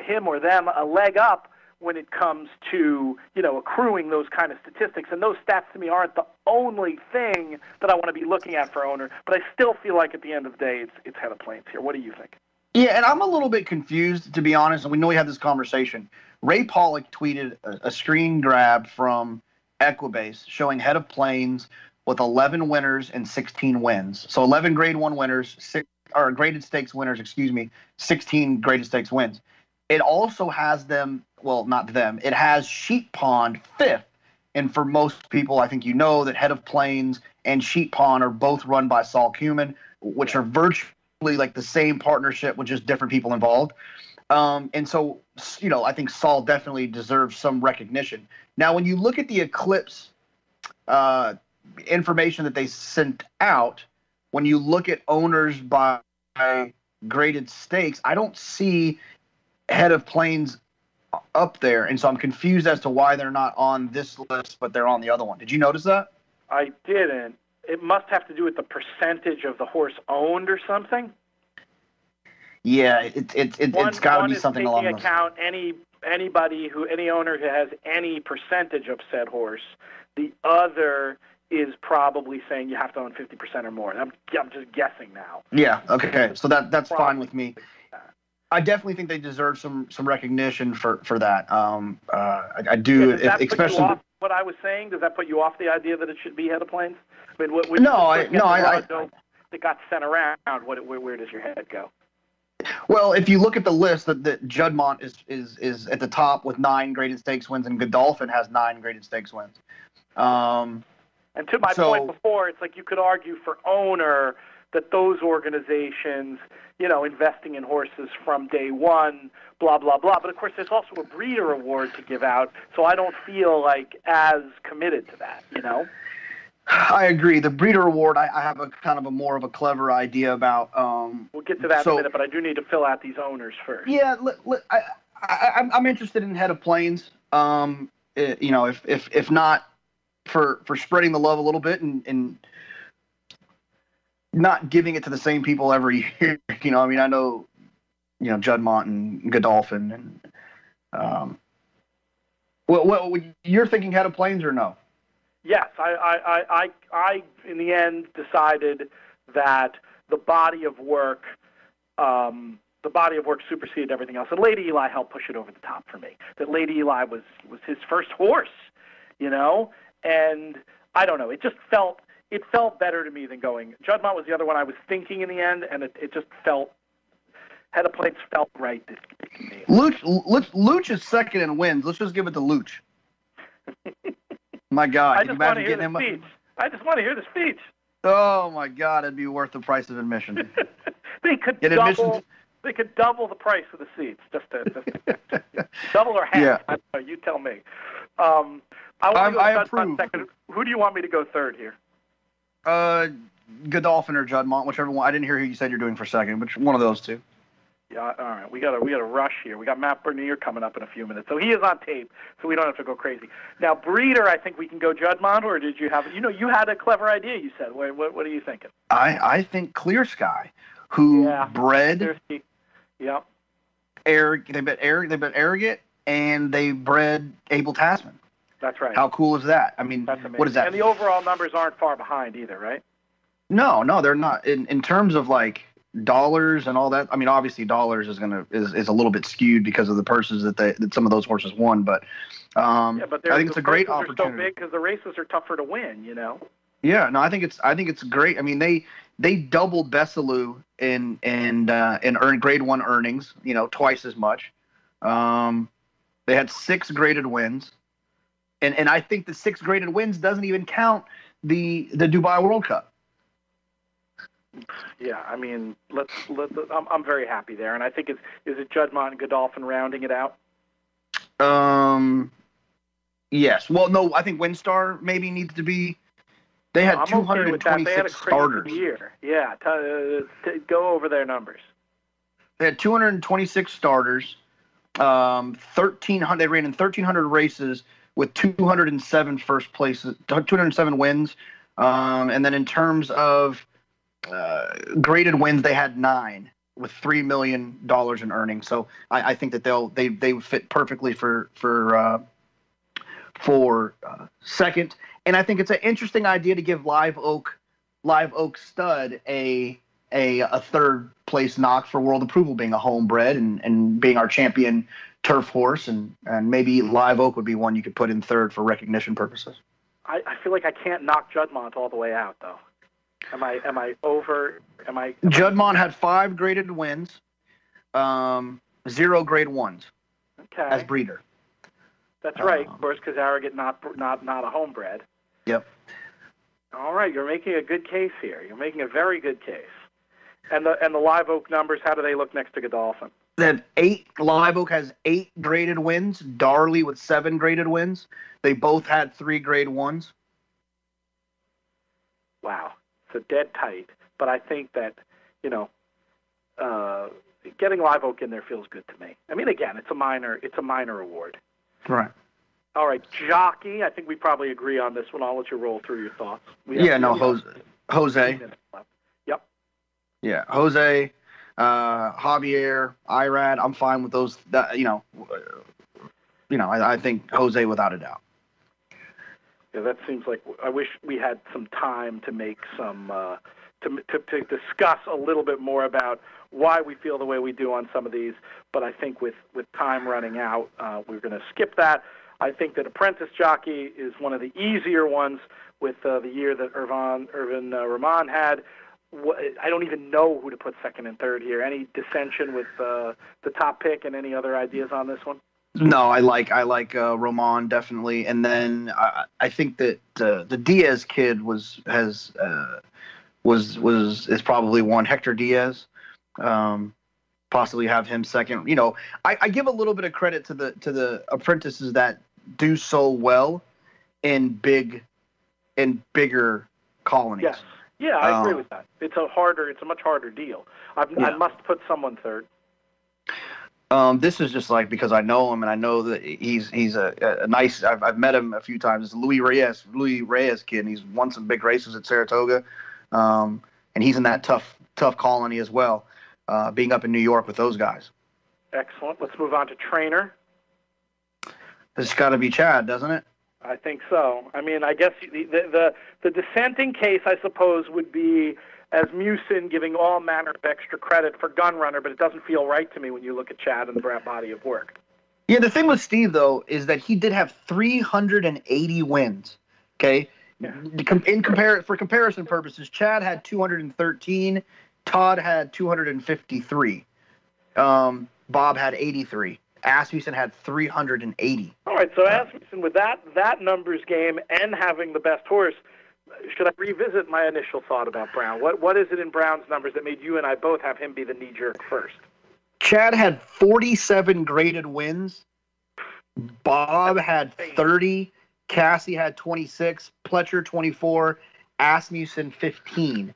Speaker 2: him or them a leg up when it comes to, accruing those kind of statistics. And those stats to me aren't the only thing that I want to be looking at for owner, but I still feel like at the end of the day, it's Head of Planes here. What do you think?
Speaker 3: Yeah, and I'm a little bit confused, to be honest, and we know we had this conversation. Ray Pollock tweeted a screen grab from Equibase showing Head of Planes with 11 winners and 16 wins. So 11 Grade 1 winners, graded stakes winners, 16 graded stakes wins. It also has them, well, not them, it has Sheep Pond 5th. And for most people, I think that Head of Planes and Sheep Pond are both run by Saul Kumin, which are virtually like the same partnership with just different people involved. And so, I think Saul definitely deserves some recognition. Now, when you look at the Eclipse information that they sent out, when you look at owners by graded stakes, I don't see Head of Planes up there. And so I'm confused as to why they're not on this list, but they're on the other one. Did you notice that?
Speaker 2: I didn't. It must have to do with the percentage of the horse owned or something.
Speaker 3: Yeah, it's got to be something along those lines.
Speaker 2: One is taking account any owner who has any percentage of said horse. The other is probably saying you have to own 50% or more. I'm just guessing now.
Speaker 3: Yeah. Okay. So that's fine with me. I definitely think they deserve some recognition for that. I do,
Speaker 2: does that
Speaker 3: especially.
Speaker 2: Put you off what I was saying? Does that put you off the idea that it should be Head of Planes? I mean, it got sent around. Where does your head go?
Speaker 3: Well, if you look at the list, that Juddmonte is at the top with 9 graded stakes wins, and Godolphin has 9 graded stakes wins.
Speaker 2: And to my point before, it's like you could argue for owner that those organizations, investing in horses from day one, blah, blah, blah. But, of course, there's also a breeder award to give out, so I don't feel like as committed to that,
Speaker 3: I agree. The breeder award, I have a kind of a more of a clever idea about.
Speaker 2: We'll get to that in a minute, but I do need to fill out these owners first.
Speaker 3: Yeah, I'm interested in Head of Planes. If not for spreading the love a little bit and not giving it to the same people every year. I know, Juddmonte and Godolphin and well, you're thinking Head of Planes or no?
Speaker 2: Yes, I in the end decided that the body of work superseded everything else. And Lady Eli helped push it over the top for me. That Lady Eli was his first horse, and I don't know. It felt better to me than going. Juddmonte was the other one I was thinking in the end, and it just felt. Head of Planes felt right to me.
Speaker 3: Luch is second in wins. Let's just give it to Luch. My God,
Speaker 2: I just want to hear the speech. I just want to hear the speech.
Speaker 3: Oh my God, it'd be worth the price of admission.
Speaker 2: They could double the price of the seats, just to double or half. Yeah. I don't know, you tell me. I approve. Second. Who do you want me to go third here?
Speaker 3: Godolphin or Juddmonte, whichever one. I didn't hear who you said you're doing for second. Which one of those two?
Speaker 2: Yeah, all right. We got a rush here. We got Matt Bernier coming up in a few minutes, so he is on tape, so we don't have to go crazy. Now, breeder, I think we can go Juddmonte, or did you have? You had a clever idea. You said. What are you thinking?
Speaker 3: I think Clear Sky, who bred.
Speaker 2: Yeah.
Speaker 3: They bet Arrogant, and they bred Abel Tasman.
Speaker 2: That's right.
Speaker 3: How cool is that? I mean, what is that?
Speaker 2: And the overall numbers aren't far behind either, right?
Speaker 3: No, they're not. In terms of like dollars and all that. I mean, obviously dollars is a little bit skewed because of the purses that some of those horses won, but
Speaker 2: but
Speaker 3: I think it's a great opportunity.
Speaker 2: So big because the races are tougher to win,
Speaker 3: Yeah, no, I think it's great. I mean, they doubled Bessalou in earned grade one earnings, twice as much. They had 6 graded wins, and I think the 6 graded wins doesn't even count the Dubai World Cup.
Speaker 2: Yeah, I mean, I'm very happy there, and I think is it Judmont and Godolphin rounding it out?
Speaker 3: Yes. Well, no, I think WinStar maybe needs to be. They had 226 starters.
Speaker 2: Year. Yeah, go over their numbers.
Speaker 3: They had 226 starters. 1,300. They ran in 1,300 races with 207 first places, 207 wins. And then in terms of graded wins, they had 9 with $3 million in earnings. So I think that they would fit perfectly for second. And I think it's an interesting idea to give Live Oak Stud a third place knock for world approval, being a homebred and being our champion turf horse, and maybe Live Oak would be one you could put in third for recognition purposes.
Speaker 2: I feel like I can't knock Judmont all the way out, though. Am I over?
Speaker 3: Judmont had 5 graded wins, 0 grade ones.
Speaker 2: Okay.
Speaker 3: As breeder.
Speaker 2: That's right. Whereas Arrogant not a homebred.
Speaker 3: Yep.
Speaker 2: All right, you're making a good case here. You're making a very good case. And the Live Oak numbers, how do they look next to Godolphin?
Speaker 3: They have Live Oak has 8 graded wins. Darley with 7 graded wins. They both had 3 grade ones.
Speaker 2: Wow, so dead tight. But I think that getting Live Oak in there feels good to me. I mean, again, it's a minor award.
Speaker 3: Right.
Speaker 2: All right, Jockey. I think we probably agree on this one. I'll let you roll through your thoughts.
Speaker 3: Jose.
Speaker 2: Yep.
Speaker 3: Yeah, Jose, Javier, Irad. I'm fine with those. I think Jose without a doubt.
Speaker 2: Yeah, that seems like I wish we had some time to make some to discuss a little bit more about why we feel the way we do on some of these. But I think with time running out, we're going to skip that. I think that Apprentice Jockey is one of the easier ones with the year that Irvin Rahman had. I don't even know who to put second and third here. Any dissension with the top pick, and any other ideas on this one?
Speaker 3: No, I like Roman definitely, and then I think that the Diaz kid is probably one. Hector Diaz, possibly have him second. I give a little bit of credit to the apprentices that do so well in bigger colonies.
Speaker 2: Yes. Yeah, I agree with that. It's a much harder deal. I must put someone third.
Speaker 3: This is just like because I know him and I know that he's a nice. I've met him a few times. It's Louis Reyes kid. And he's won some big races at Saratoga, and he's in that tough colony as well. Being up in New York with those guys.
Speaker 2: Excellent. Let's move on to trainer.
Speaker 3: It's got to be Chad, doesn't it?
Speaker 2: I think so. I mean, I guess the dissenting case, I suppose, would be Asmussen giving all manner of extra credit for Gunrunner, but it doesn't feel right to me when you look at Chad and the body of work.
Speaker 3: Yeah, the thing with Steve, though, is that he did have 380 wins, okay? Yeah. For comparison purposes, Chad had 213, Todd had 253, Bob had 83. Asmussen had 380.
Speaker 2: All right, so Asmussen, with that numbers game and having the best horse, should I revisit my initial thought about Brown? What is it in Brown's numbers that made you and I both have him be the knee-jerk first?
Speaker 3: Chad had 47 graded wins. Bob had 30. Cassie had 26. Pletcher 24. Asmussen 15.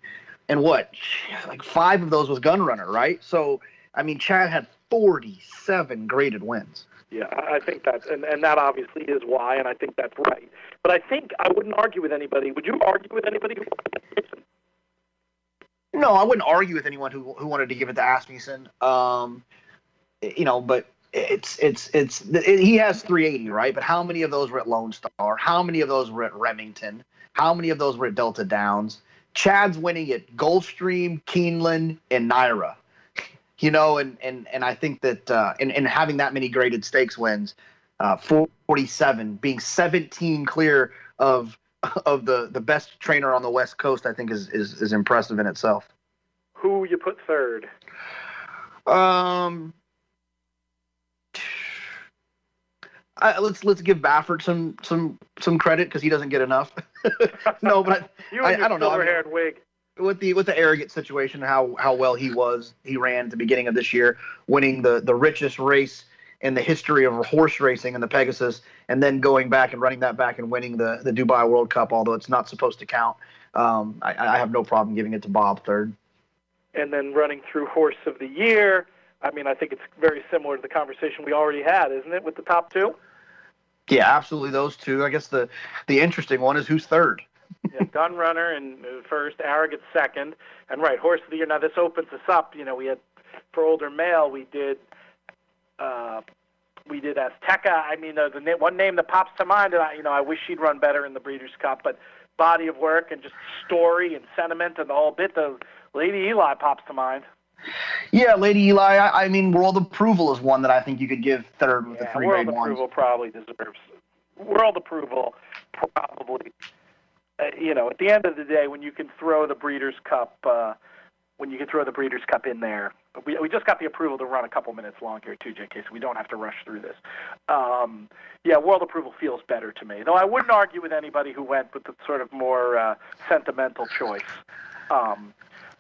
Speaker 3: And like 5 of those was Gunrunner, right? So, I mean, Chad had 47 graded wins.
Speaker 2: Yeah, I think that's, and that obviously is why, and I think that's right. But I think I wouldn't argue with anybody. Would you argue with anybody?
Speaker 3: No, I wouldn't argue with anyone who wanted to give it to Asmussen. But he has 380, right? But how many of those were at Lone Star? How many of those were at Remington? How many of those were at Delta Downs? Chad's winning at Gulfstream, Keeneland, and Naira. And I think that in having that many graded stakes wins, 47 being 17 clear of of the best trainer on the West Coast, I think is impressive in itself.
Speaker 2: Who you put third?
Speaker 3: Let's give Baffert some credit because he doesn't get enough. No, but I don't know.
Speaker 2: Silver-haired wig.
Speaker 3: With the arrogant situation, how well he ran at the beginning of this year, winning the richest race in the history of horse racing in the Pegasus, and then going back and running that back and winning the Dubai World Cup, although it's not supposed to count. I have no problem giving it to Bob third.
Speaker 2: And then running through Horse of the Year, I mean, I think it's very similar to the conversation we already had, isn't it, with the top two?
Speaker 3: Yeah, absolutely, those two. I guess the interesting one is who's third.
Speaker 2: Yeah, Gun Runner in first, Arrogant second, and right, Horse of the Year. Now this opens us up. You know, we had for older male, we did Azteca. I mean, the one name that pops to mind, and I wish she'd run better in the Breeders' Cup, but body of work and just story and sentiment and the whole bit. The Lady Eli pops to mind.
Speaker 3: Yeah, Lady Eli. I mean, World Approval is one that I think you could give third with the three grade ones.
Speaker 2: World Approval probably deserves. World Approval probably. At the end of the day, when you can throw the Breeders' Cup, in there, we just got the approval to run a couple minutes long here too, JK, so we don't have to rush through this. World Approval feels better to me, though I wouldn't argue with anybody who went with the sort of more sentimental choice.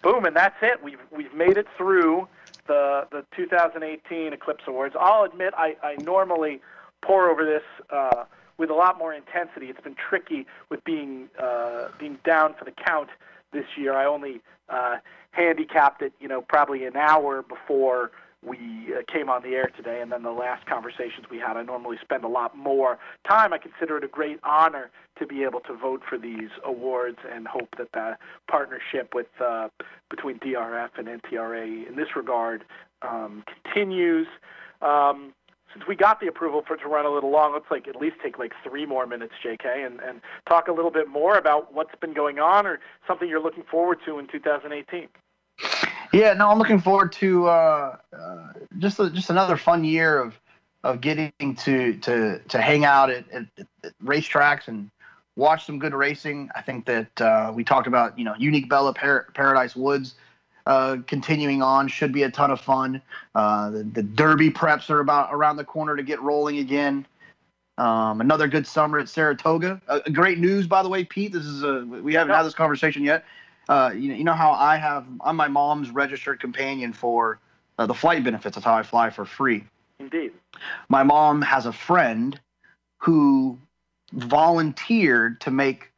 Speaker 2: Boom, and that's it. We've made it through the 2018 Eclipse Awards. I'll admit I normally pour over this with a lot more intensity. It's been tricky with being down for the count this year. I only handicapped it, probably an hour before we came on the air today, and then the last conversations we had, I normally spend a lot more time. I consider it a great honor to be able to vote for these awards and hope that the partnership with between DRF and NTRA in this regard continues. Since we got the approval for it to run a little long, let's at least take 3 more minutes, JK, and talk a little bit more about what's been going on or something you're looking forward to in 2018.
Speaker 3: Yeah, no, I'm looking forward to just another fun year of getting to hang out at racetracks and watch some good racing. I think that we talked about Unique Bella Paradise Woods continuing on should be a ton of fun. The Derby preps are about around the corner to get rolling again. Another good summer at Saratoga. Great news, by the way, Pete. This is we haven't had this conversation yet. You know how I'm my mom's registered companion for the flight benefits. That's how I fly for free.
Speaker 2: Indeed. My
Speaker 3: mom has a friend who volunteered to make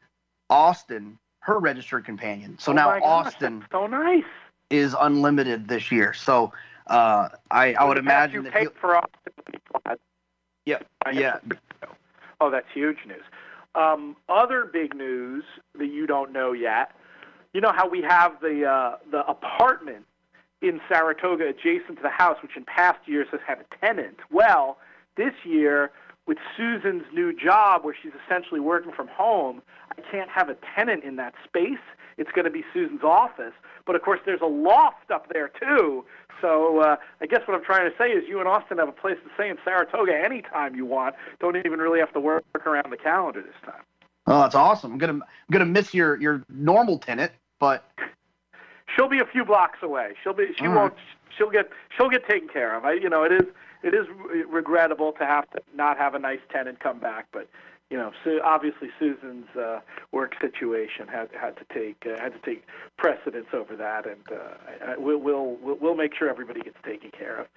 Speaker 3: Austin her registered companion. So now Austin
Speaker 2: so nice.
Speaker 3: is unlimited this year. So I would imagine that
Speaker 2: you paid for Austin when he flies.
Speaker 3: Yep. Yeah.
Speaker 2: Oh, that's huge news. Other big news that you don't know yet. You know how we have the apartment in Saratoga adjacent to the house, which in past years has had a tenant. Well, this year, with Susan's new job where she's essentially working from home, I can't have a tenant in that space. It's going to be Susan's office. But, of course, there's a loft up there, too. So I guess what I'm trying to say is you and Austin have a place to stay in Saratoga anytime you want. Don't even really have to work around the calendar this time.
Speaker 3: Oh, that's awesome. I'm gonna miss your normal tenant, but
Speaker 2: she'll be a few blocks away. She'll get taken care of. It is regrettable to have to not have a nice tenant come back, but obviously Susan's work situation had to take precedence over that, and we'll make sure everybody gets taken care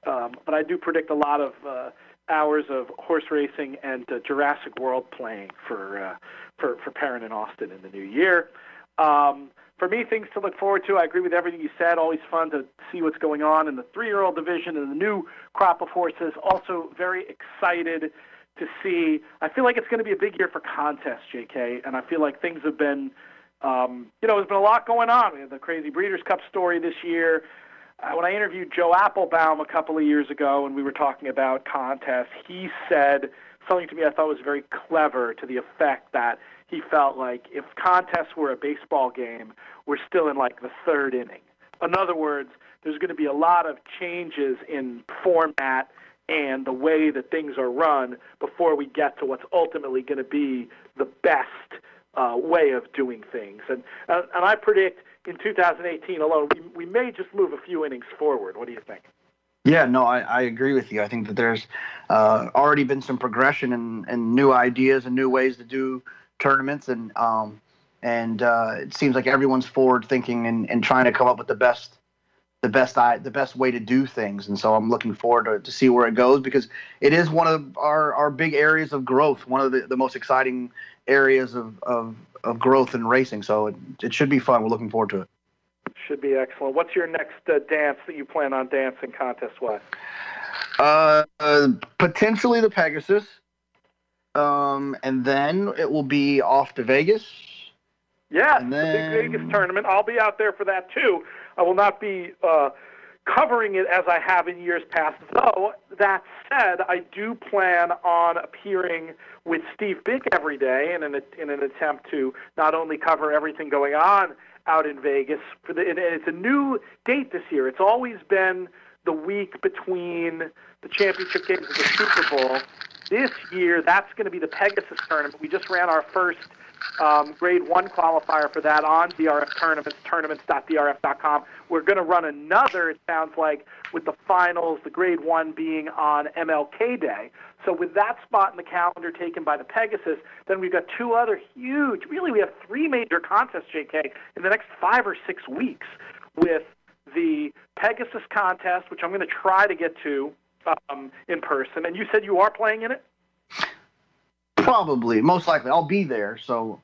Speaker 2: of. But I do predict a lot of hours of horse racing and Jurassic World playing for Perrin and Austin in the new year. For me, things to look forward to. I agree with everything you said. Always fun to see what's going on in the 3-year-old division and the new crop of horses. Also very excited to see. I feel like it's going to be a big year for contests, JK, and I feel like things have been, there's been a lot going on. We had the crazy Breeders' Cup story this year. When I interviewed Joe Applebaum a couple of years ago and we were talking about contests, he said something to me I thought was very clever, to the effect that he felt like if contests were a baseball game, we're still in the 3rd inning. In other words, there's going to be a lot of changes in format and the way that things are run before we get to what's ultimately going to be the best way of doing things. And I predict in 2018 alone, we may just move a few innings forward. What do you think?
Speaker 3: Yeah, no, I agree with you. I think that there's already been some progression and new ideas and new ways to do tournaments, and it seems like everyone's forward thinking and trying to come up with the best way to do things. And so I'm looking forward to see where it goes, because it is one of our big areas of growth, one of the most exciting areas of growth in racing. So it should be fun. We're looking forward to it.
Speaker 2: Should be excellent. What's your next dance that you plan on dancing contest-wise?
Speaker 3: Potentially the Pegasus, and then it will be off to Vegas.
Speaker 2: Yes, the big Vegas tournament. I'll be out there for that too. I will not be covering it as I have in years past, though. That said, I do plan on appearing with Steve Bick every day in an attempt to not only cover everything going on out in Vegas, and it's a new date this year. It's always been the week between the championship games and the Super Bowl. This year, that's going to be the Pegasus tournament. We just ran our first Grade 1 qualifier for that on DRF Tournaments, tournaments.drf.com. We're going to run another, it sounds like, with the finals, the Grade 1 being on MLK Day. So with that spot in the calendar taken by the Pegasus, then we've got two other huge, really we have three major contests, JK, in the next 5 or 6 weeks, with the Pegasus contest, which I'm going to try to get to in person. And you said you are playing in it?
Speaker 3: Probably, most likely. I'll be there. So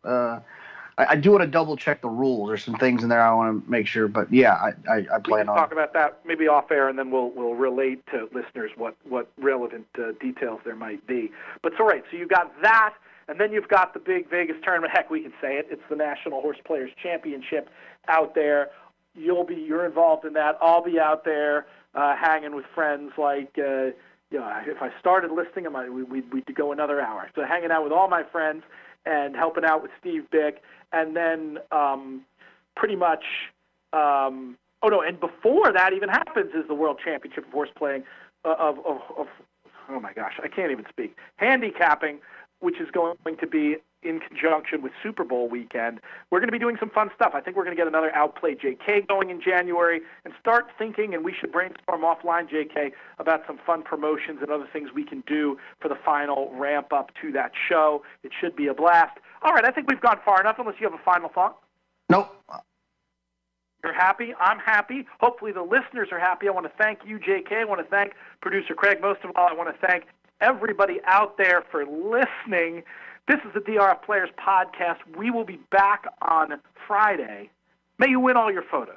Speaker 3: I do want to double check the rules. There's some things in there I want to make sure. But yeah, I plan on. We can
Speaker 2: talk about that maybe off air, and then we'll relate to listeners what relevant details there might be. But it's all right. So you've got that, and then you've got the big Vegas tournament. Heck, we can say it. It's the National Horse Players Championship out there. You're involved in that. I'll be out there hanging with friends like. If I started listing them, we'd go another hour. So hanging out with all my friends and helping out with Steve Bick, and then pretty much, and before that even happens is the World Championship of Horse Playing of oh my gosh, I can't even speak. Handicapping, which is going to be in conjunction with Super Bowl weekend. We're going to be doing some fun stuff. I think we're going to get another Outplay JK going in January and start thinking, and we should brainstorm offline, JK, about some fun promotions and other things we can do for the final ramp up to that show. It should be a blast. All right, I think we've gone far enough, unless you have a final thought.
Speaker 3: Nope.
Speaker 2: You're happy. I'm happy. Hopefully the listeners are happy. I want to thank you, JK. I want to thank producer Craig. Most of all, I want to thank everybody out there for listening. This is the DRF Players Podcast. We will be back on Friday. May you win all your photos.